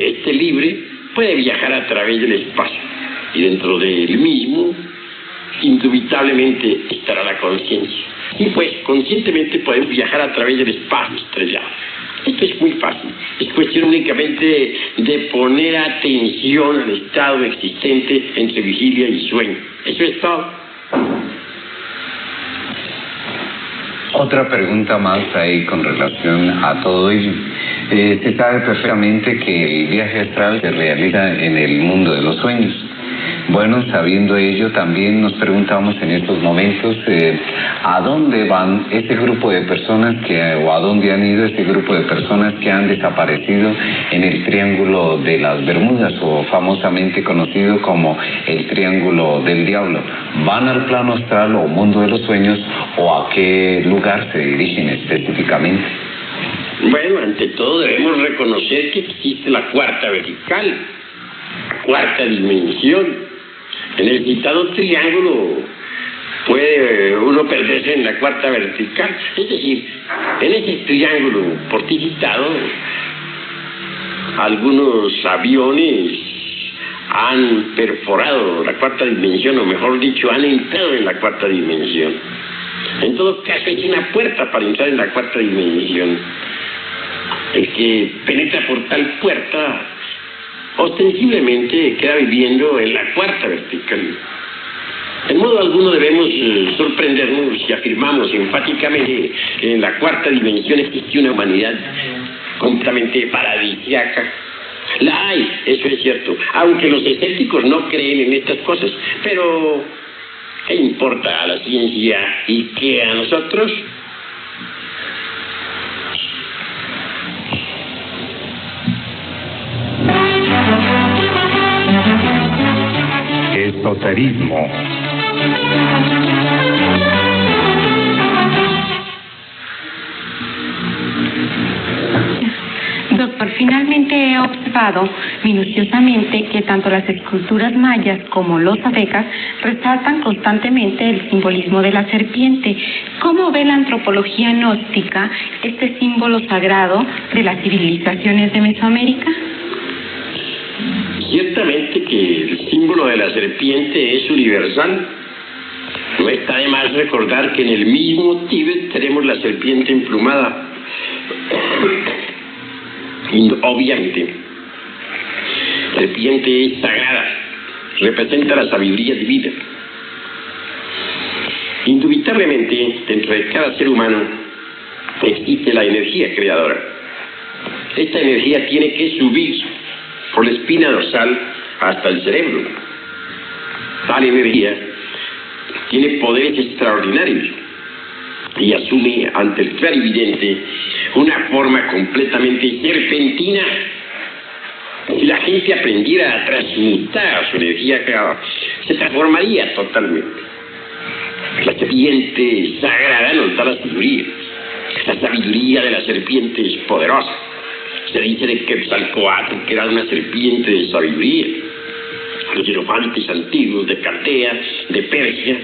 Este libre puede viajar a través del espacio y dentro del mismo, indubitablemente, estará la conciencia. Y pues, conscientemente podemos viajar a través del espacio estrellado. Esto es muy fácil. Es cuestión únicamente de poner atención al estado existente entre vigilia y sueño. Eso es todo. Otra pregunta más ahí con relación a todo ello. Se sabe perfectamente que el viaje astral se realiza en el mundo de los sueños. Bueno, sabiendo ello, también nos preguntamos en estos momentos a dónde van ese grupo de personas o a dónde han ido ese grupo de personas que han desaparecido en el Triángulo de las Bermudas, o famosamente conocido como el Triángulo del Diablo. ¿Van al plano astral o mundo de los sueños, o a qué lugar se dirigen específicamente? Bueno, ante todo debemos reconocer que existe la cuarta vertical, la cuarta dimensión. En el citado triángulo puede uno perderse en la cuarta vertical. Es decir, en ese triángulo por ti citado algunos aviones han perforado la cuarta dimensión, o mejor dicho, han entrado en la cuarta dimensión. En todo caso, hay una puerta para entrar en la cuarta dimensión. El que penetra por tal puerta, ostensiblemente queda viviendo en la cuarta vertical. En modo alguno debemos sorprendernos si afirmamos enfáticamente que en la cuarta dimensión existe una humanidad completamente paradisíaca. La hay, eso es cierto, aunque los escépticos no creen en estas cosas. Pero, ¿qué importa a la ciencia y qué a nosotros? Esoterismo. Doctor, finalmente he observado minuciosamente que tanto las esculturas mayas como los aztecas resaltan constantemente el simbolismo de la serpiente. ¿Cómo ve la antropología gnóstica este símbolo sagrado de las civilizaciones de Mesoamérica? Ciertamente que el símbolo de la serpiente es universal. No está de más recordar que en el mismo Tíbet tenemos la serpiente emplumada. Obviamente, la serpiente es sagrada, representa la sabiduría divina. Indubitablemente, dentro de cada ser humano existe la energía creadora. Esta energía tiene que subir por la espina dorsal hasta el cerebro. Tal energía tiene poderes extraordinarios y asume ante el clarividente una forma completamente serpentina. Si la gente aprendiera a transmutar su energía creadora, se transformaría totalmente. La serpiente sagrada nos da la sabiduría. La sabiduría de la serpiente es poderosa. Se dice de Quetzalcóatl que era una serpiente de sabiduría. Los hierofantes antiguos de Caldea, de Persia,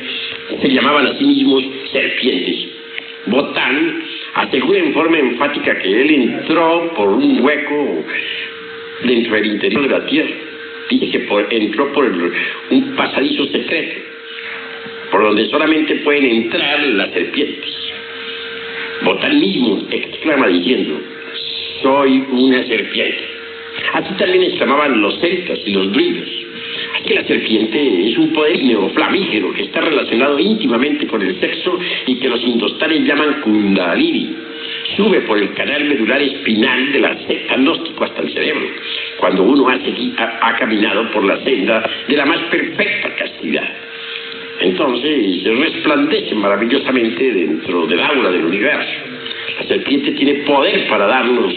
se llamaban a sí mismos serpientes. Botán asegura en forma enfática que él entró por un hueco dentro del interior de la tierra. Dice que entró por un pasadizo secreto, por donde solamente pueden entrar las serpientes. Botán mismo exclama diciendo: soy una serpiente. Así también exclamaban los celtas y los druidas. Así que la serpiente es un poder neoflamígero que está relacionado íntimamente con el sexo y que los indostanes llaman Kundalini. Sube por el canal medular espinal de la secta gnóstico hasta el cerebro, cuando uno ha caminado por la senda de la más perfecta castidad. Entonces resplandece maravillosamente dentro del aura del universo. La serpiente tiene poder para darnos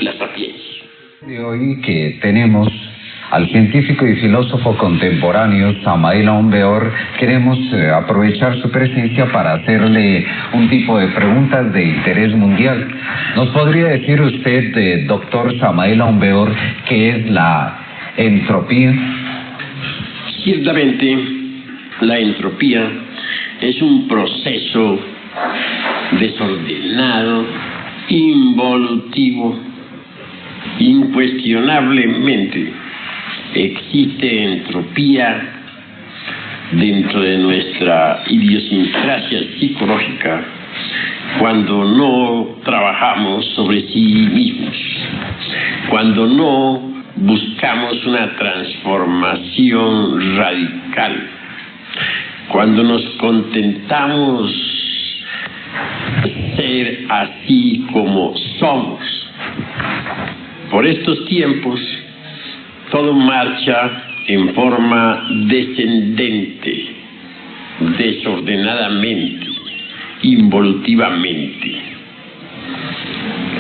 la sapiencia. De hoy que tenemos al científico y filósofo contemporáneo Samael Aun Weor, queremos aprovechar su presencia para hacerle un tipo de preguntas de interés mundial. ¿Nos podría decir usted, doctor Samael Aun Weor, qué es la entropía? Ciertamente, la entropía es un proceso desordenado, involutivo. Incuestionablemente existe entropía dentro de nuestra idiosincrasia psicológica cuando no trabajamos sobre sí mismos, cuando no buscamos una transformación radical, cuando nos contentamos ser así como somos. Por estos tiempos, todo marcha en forma descendente, desordenadamente, involutivamente.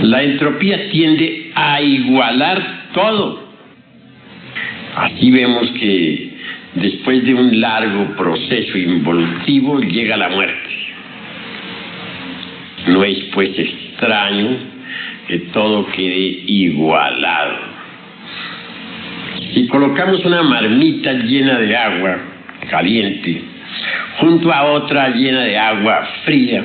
La entropía tiende a igualar todo. Así vemos que después de un largo proceso involutivo llega la muerte. No es pues extraño que todo quede igualado. Si colocamos una marmita llena de agua caliente junto a otra llena de agua fría,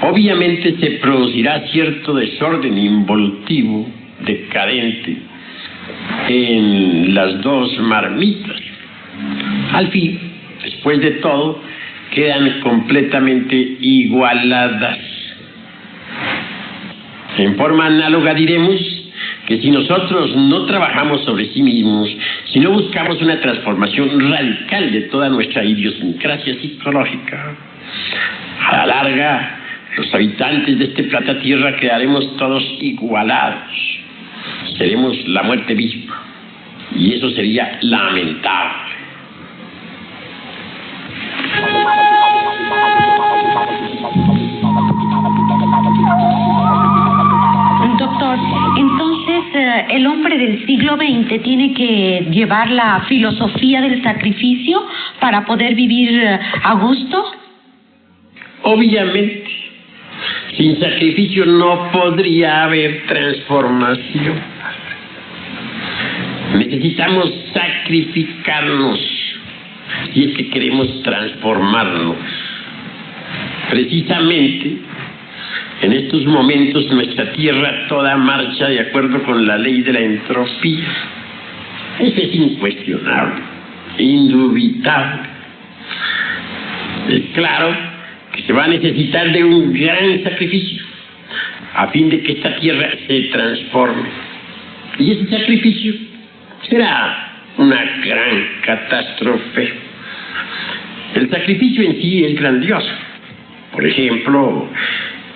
obviamente se producirá cierto desorden involutivo decadente en las dos marmitas. Al fin, después de todo, quedan completamente igualadas. En forma análoga diremos que si nosotros no trabajamos sobre sí mismos, si no buscamos una transformación radical de toda nuestra idiosincrasia psicológica, a la larga, los habitantes de este planeta Tierra quedaremos todos igualados. Seremos la muerte misma. Y eso sería lamentable. Doctor, entonces el hombre del siglo XX tiene que llevar la filosofía del sacrificio para poder vivir a gusto. Obviamente, sin sacrificio no podría haber transformación. Necesitamos sacrificarnos si es que queremos transformarnos. Precisamente, en estos momentos nuestra Tierra toda marcha de acuerdo con la ley de la entropía. Eso es incuestionable, indubitable. Es claro que se va a necesitar de un gran sacrificio a fin de que esta Tierra se transforme. Y ese sacrificio será una gran catástrofe. El sacrificio en sí es grandioso. Por ejemplo,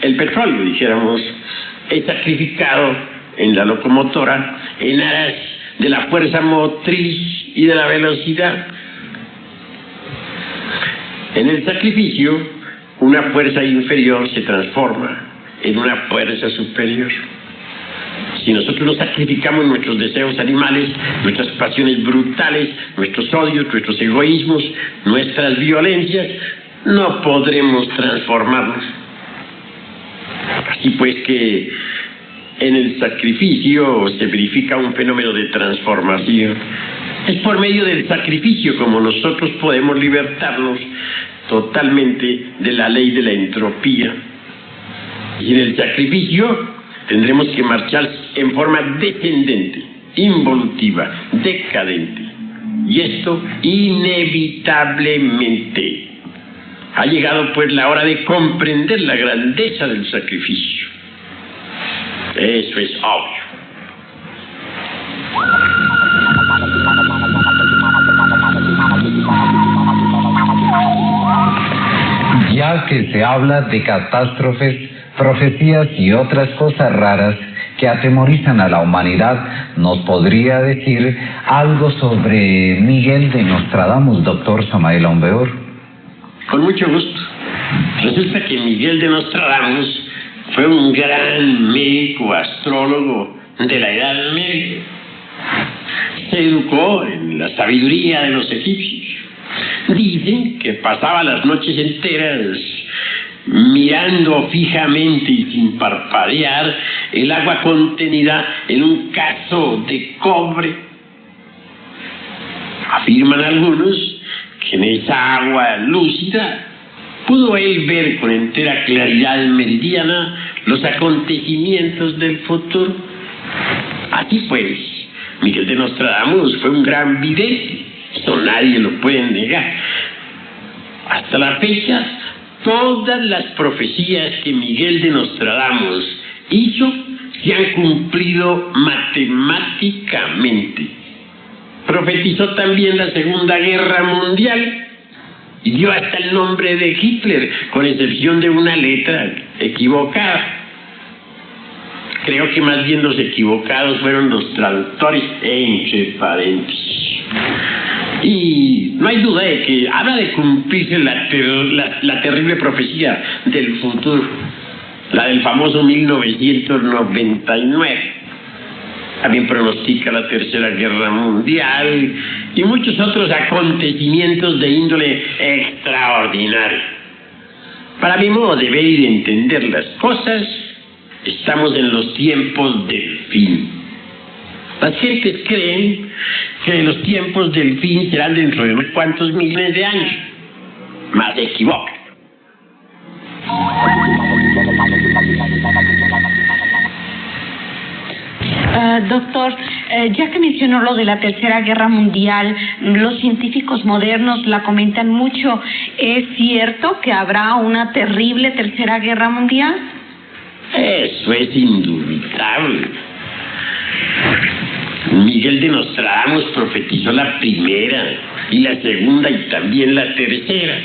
el petróleo, dijéramos, es sacrificado en la locomotora en aras de la fuerza motriz y de la velocidad. En el sacrificio, una fuerza inferior se transforma en una fuerza superior. Si nosotros nos sacrificamos nuestros deseos animales, nuestras pasiones brutales, nuestros odios, nuestros egoísmos, nuestras violencias, no podremos transformarnos. Así pues que en el sacrificio se verifica un fenómeno de transformación. Es por medio del sacrificio como nosotros podemos libertarnos totalmente de la ley de la entropía. Y en el sacrificio tendremos que marchar en forma descendente, involutiva, decadente. Y esto inevitablemente. Ha llegado pues la hora de comprender la grandeza del sacrificio. Eso es obvio. Ya que se habla de catástrofes, profecías y otras cosas raras que atemorizan a la humanidad, ¿nos podría decir algo sobre Miguel de Nostradamus, doctor Samael Aumbeor? Con mucho gusto. Resulta que Miguel de Nostradamus fue un gran médico astrólogo de la Edad Media. Se educó en la sabiduría de los egipcios. Dicen que pasaba las noches enteras mirando fijamente y sin parpadear el agua contenida en un cazo de cobre. Afirman algunos que en esa agua lúcida pudo él ver con entera claridad meridiana los acontecimientos del futuro. Así pues, Miguel de Nostradamus fue un gran vidente, eso nadie lo puede negar. Hasta la fecha, todas las profecías que Miguel de Nostradamus hizo se han cumplido matemáticamente. Profetizó también la Segunda Guerra Mundial y dio hasta el nombre de Hitler, con excepción de una letra equivocada. Creo que más bien los equivocados fueron los traductores, entre paréntesis. Y no hay duda de que habla de cumplirse la terrible profecía del futuro, la del famoso 1999. También pronostica la Tercera Guerra Mundial y muchos otros acontecimientos de índole extraordinaria. Para mi modo de ver y de entender las cosas, estamos en los tiempos del fin. Las gentes creen que los tiempos del fin serán dentro de unos cuantos miles de años. Más se equivocan. Doctor, ya que mencionó lo de la Tercera Guerra Mundial, los científicos modernos la comentan mucho. ¿Es cierto que habrá una terrible Tercera Guerra Mundial? Eso es indubitable. Miguel de Nostradamus profetizó la primera y la segunda y también la tercera.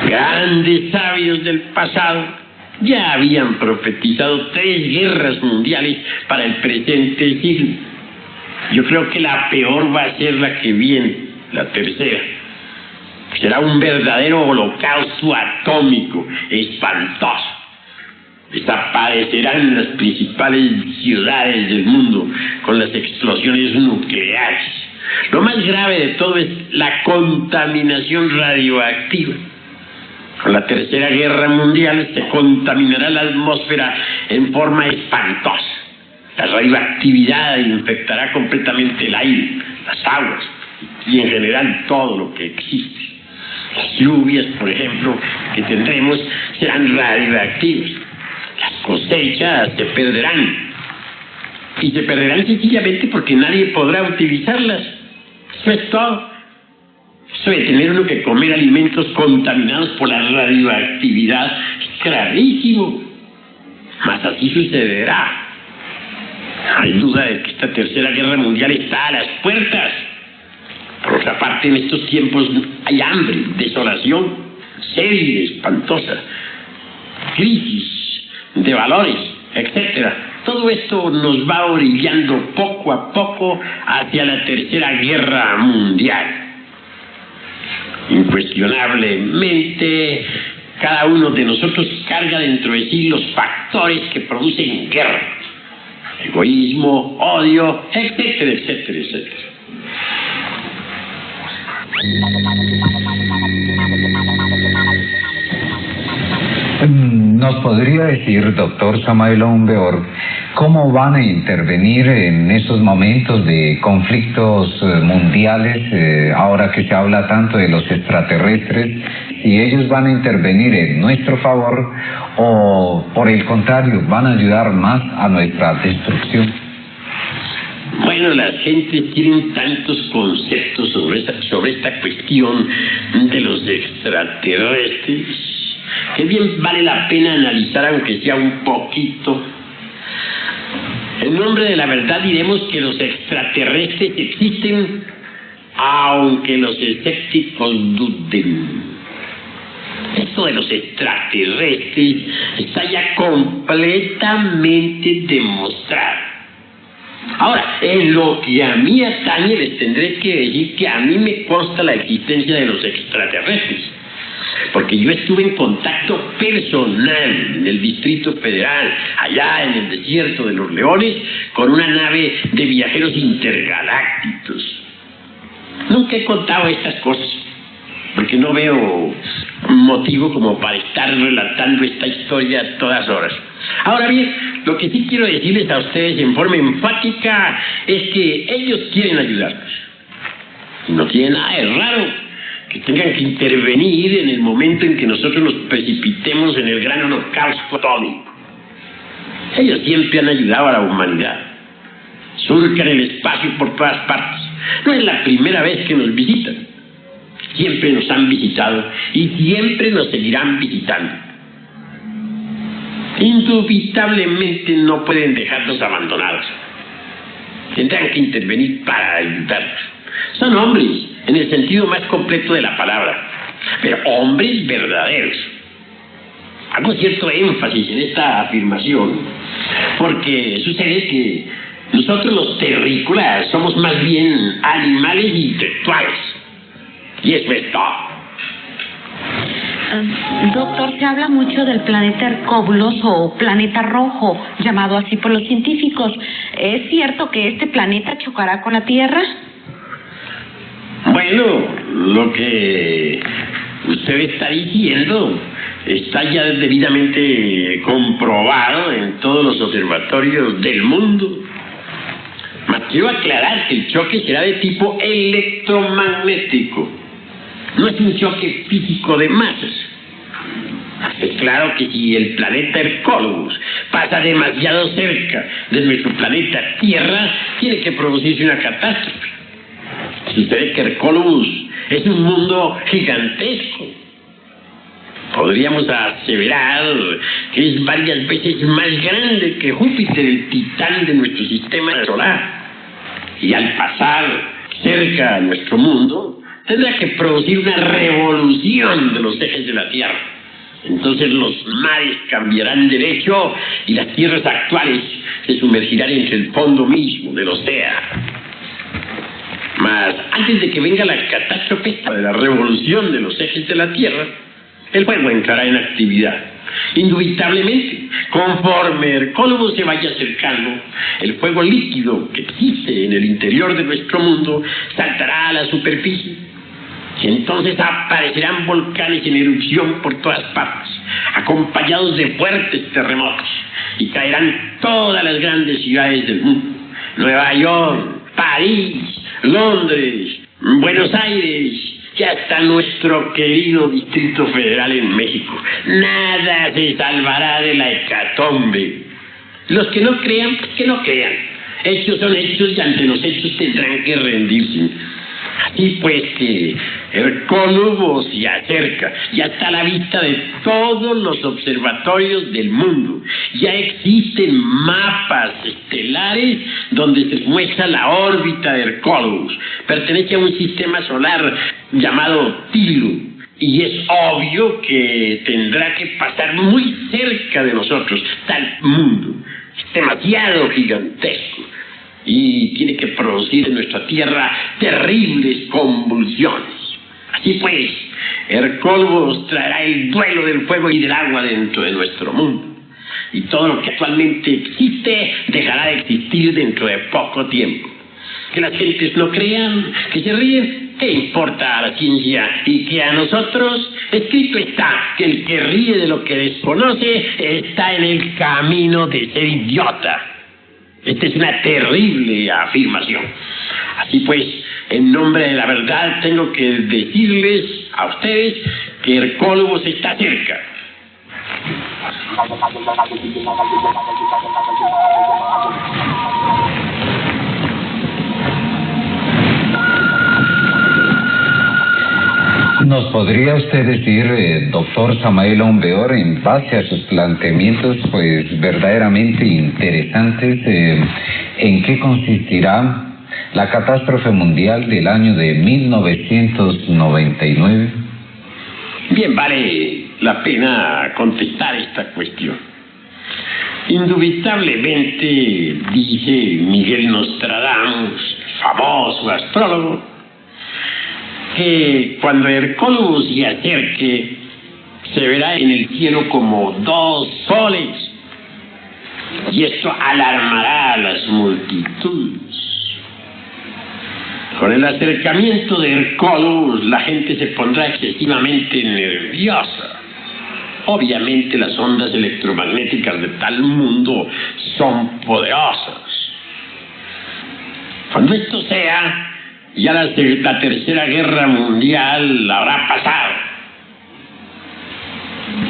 Grandes sabios del pasado ya habían profetizado 3 guerras mundiales para el presente siglo. Yo creo que la peor va a ser la que viene, la tercera. Será un verdadero holocausto atómico, espantoso. Desaparecerán las principales ciudades del mundo con las explosiones nucleares. Lo más grave de todo es la contaminación radioactiva. Con la Tercera Guerra Mundial se contaminará la atmósfera en forma espantosa. La radioactividad infectará completamente el aire, las aguas y en general todo lo que existe. Las lluvias, por ejemplo, que tendremos serán radioactivas. Las cosechas se perderán. Y se perderán sencillamente porque nadie podrá utilizarlas. Eso es todo. Eso de tener uno que comer alimentos contaminados por la radioactividad es gravísimo. Mas así sucederá. No hay duda de que esta Tercera Guerra Mundial está a las puertas. Por otra parte, en estos tiempos hay hambre, desolación, seria, espantosa, crisis de valores, etcétera. Todo esto nos va orillando poco a poco hacia la Tercera Guerra Mundial. Incuestionablemente, cada uno de nosotros carga dentro de sí los factores que producen guerra: egoísmo, odio, etcétera, etcétera, etcétera. ¿Nos podría decir, doctor Samael Aumbeor, cómo van a intervenir en esos momentos de conflictos mundiales, ahora que se habla tanto de los extraterrestres, si ellos van a intervenir en nuestro favor o, por el contrario, van a ayudar más a nuestra destrucción? Bueno, las gentes tienen tantos conceptos sobre esta cuestión de los extraterrestres que bien vale la pena analizar, aunque sea un poquito. En nombre de la verdad diremos que los extraterrestres existen, aunque los escépticos duden. Esto de los extraterrestres está ya completamente demostrado. Ahora, en lo que a mí atañe, les tendré que decir que a mí me consta la existencia de los extraterrestres, porque yo estuve en contacto personal en el Distrito Federal, allá en el desierto de los Leones, con una nave de viajeros intergalácticos. Nunca he contado estas cosas, porque no veo motivo como para estar relatando esta historia a todas horas. Ahora bien, lo que sí quiero decirles a ustedes en forma enfática es que ellos quieren ayudarnos. Y no tiene nada de raro que tengan que intervenir en el momento en que nosotros nos precipitemos en el gran holocausto atómico. Ellos siempre han ayudado a la humanidad. Surcan el espacio por todas partes. No es la primera vez que nos visitan. Siempre nos han visitado y siempre nos seguirán visitando. Indubitablemente no pueden dejarnos abandonados. Tendrán que intervenir para ayudarnos. Son hombres en el sentido más completo de la palabra, pero hombres verdaderos. Hago cierto énfasis en esta afirmación porque sucede que nosotros los terrícolas somos más bien animales intelectuales. Y eso es todo. Doctor, se habla mucho del planeta Hercóbulos o planeta rojo, llamado así por los científicos. ¿Es cierto que este planeta chocará con la Tierra? Bueno, lo que usted está diciendo está ya debidamente comprobado en todos los observatorios del mundo. Mas quiero aclarar que el choque será de tipo electromagnético. No es un choque físico de masas. Es claro que si el planeta Hercólogos pasa demasiado cerca de nuestro planeta Tierra, tiene que producirse una catástrofe. Sucede que Hercólogos es un mundo gigantesco. Podríamos aseverar que es varias veces más grande que Júpiter, el titán de nuestro sistema solar. Y al pasar cerca a nuestro mundo, tendrá que producir una revolución de los ejes de la Tierra. Entonces los mares cambiarán derecho y las tierras actuales se sumergirán entre el fondo mismo del océano. Mas antes de que venga la catástrofe de la revolución de los ejes de la Tierra, el fuego entrará en actividad. Indubitablemente, conforme Hercólogos se vaya acercando, el fuego líquido que existe en el interior de nuestro mundo saltará a la superficie. Y entonces aparecerán volcanes en erupción por todas partes, acompañados de fuertes terremotos, y caerán todas las grandes ciudades del mundo: Nueva York, París, Londres, Buenos Aires, y hasta nuestro querido Distrito Federal en México. Nada se salvará de la hecatombe. Los que no crean, que no crean. Hechos son hechos y ante los hechos tendrán que rendirse. Así pues que Hercólogos se acerca y hasta la vista de todos los observatorios del mundo. Ya existen mapas estelares donde se muestra la órbita de Hercólogos. Pertenece a un sistema solar llamado Tilo, y es obvio que tendrá que pasar muy cerca de nosotros, tal mundo. Es demasiado gigantesco y tiene que producir en nuestra Tierra terribles convulsiones. Así pues, Hercólogos traerá el duelo del fuego y del agua dentro de nuestro mundo. Y todo lo que actualmente existe dejará de existir dentro de poco tiempo. Que las gentes no crean, que se ríen, ¿qué importa a la ciencia? Y que a nosotros, escrito está, que el que ríe de lo que desconoce está en el camino de ser idiota. Esta es una terrible afirmación. Así pues, en nombre de la verdad, tengo que decirles a ustedes que Hercólogos está cerca. ¿Nos podría usted decir, doctor Samael Aumbeor, en base a sus planteamientos pues verdaderamente interesantes, en qué consistirá la catástrofe mundial del año de 1999? Bien, vale la pena contestar esta cuestión. Indubitablemente, dice Miguel Nostradamus, famoso astrólogo, que cuando Hercólogos se acerque, se verá en el cielo como 2 soles, y esto alarmará a las multitudes. Con el acercamiento de Hercólogos, la gente se pondrá excesivamente nerviosa. Obviamente las ondas electromagnéticas de tal mundo son poderosas. Cuando esto sea, ya la Tercera Guerra Mundial habrá pasado.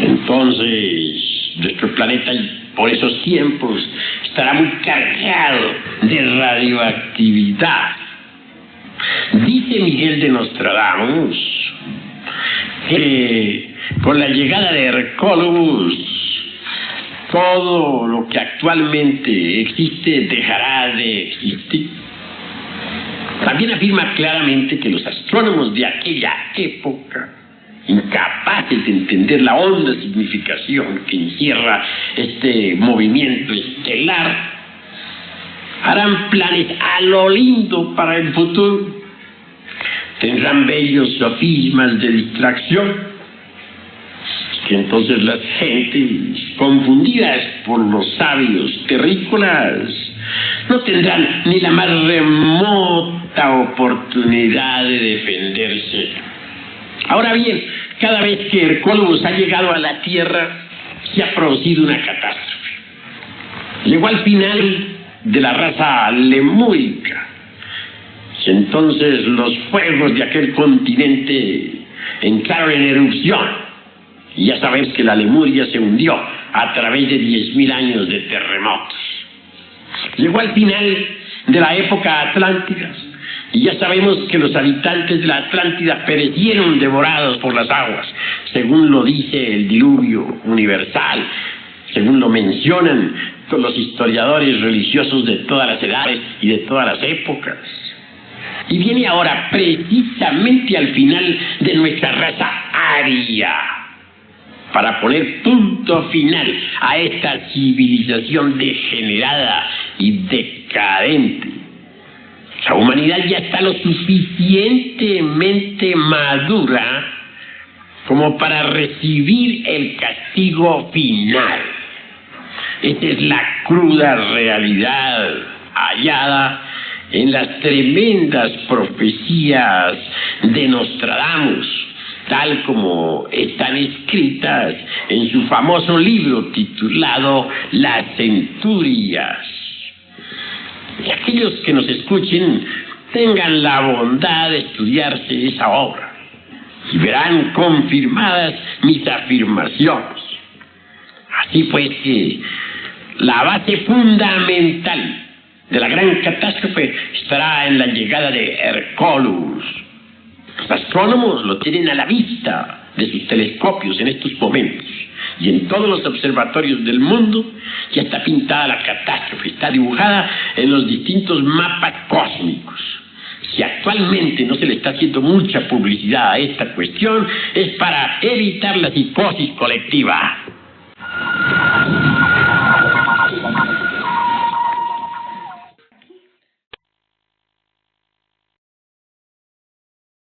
Entonces, nuestro planeta por esos tiempos estará muy cargado de radioactividad. Dice Miguel de Nostradamus que con la llegada de Hercólogos, todo lo que actualmente existe dejará de existir. También afirma claramente que los astrónomos de aquella época, incapaces de entender la honda significación que encierra este movimiento estelar, harán planes a lo lindo para el futuro. Tendrán bellos sofismas de distracción, que entonces las gentes, confundidas por los sabios terrícolas, no tendrán ni la más remota oportunidad de defenderse. Ahora bien, cada vez que Hercólogos ha llegado a la Tierra, se ha producido una catástrofe. Llegó al final de la raza lemúrica, y entonces los fuegos de aquel continente entraron en erupción, Y ya sabemos que la Lemuria se hundió a través de 10.000 años de terremotos. Llegó al final de la época Atlántida, y ya sabemos que los habitantes de la Atlántida perecieron devorados por las aguas, según lo dice el diluvio universal, según lo mencionan los historiadores religiosos de todas las edades y de todas las épocas. Y viene ahora precisamente al final de nuestra raza aria, para poner punto final a esta civilización degenerada y decadente. La humanidad ya está lo suficientemente madura como para recibir el castigo final. Esta es la cruda realidad hallada en las tremendas profecías de Nostradamus, tal como están escritas en su famoso libro titulado Las Centurias. Y aquellos que nos escuchen tengan la bondad de estudiarse esa obra y verán confirmadas mis afirmaciones. Así pues que la base fundamental de la gran catástrofe estará en la llegada de Hercólogos. Los astrónomos lo tienen a la vista de sus telescopios en estos momentos, y en todos los observatorios del mundo ya está pintada la catástrofe, está dibujada en los distintos mapas cósmicos. Si actualmente no se le está haciendo mucha publicidad a esta cuestión, es para evitar la psicosis colectiva.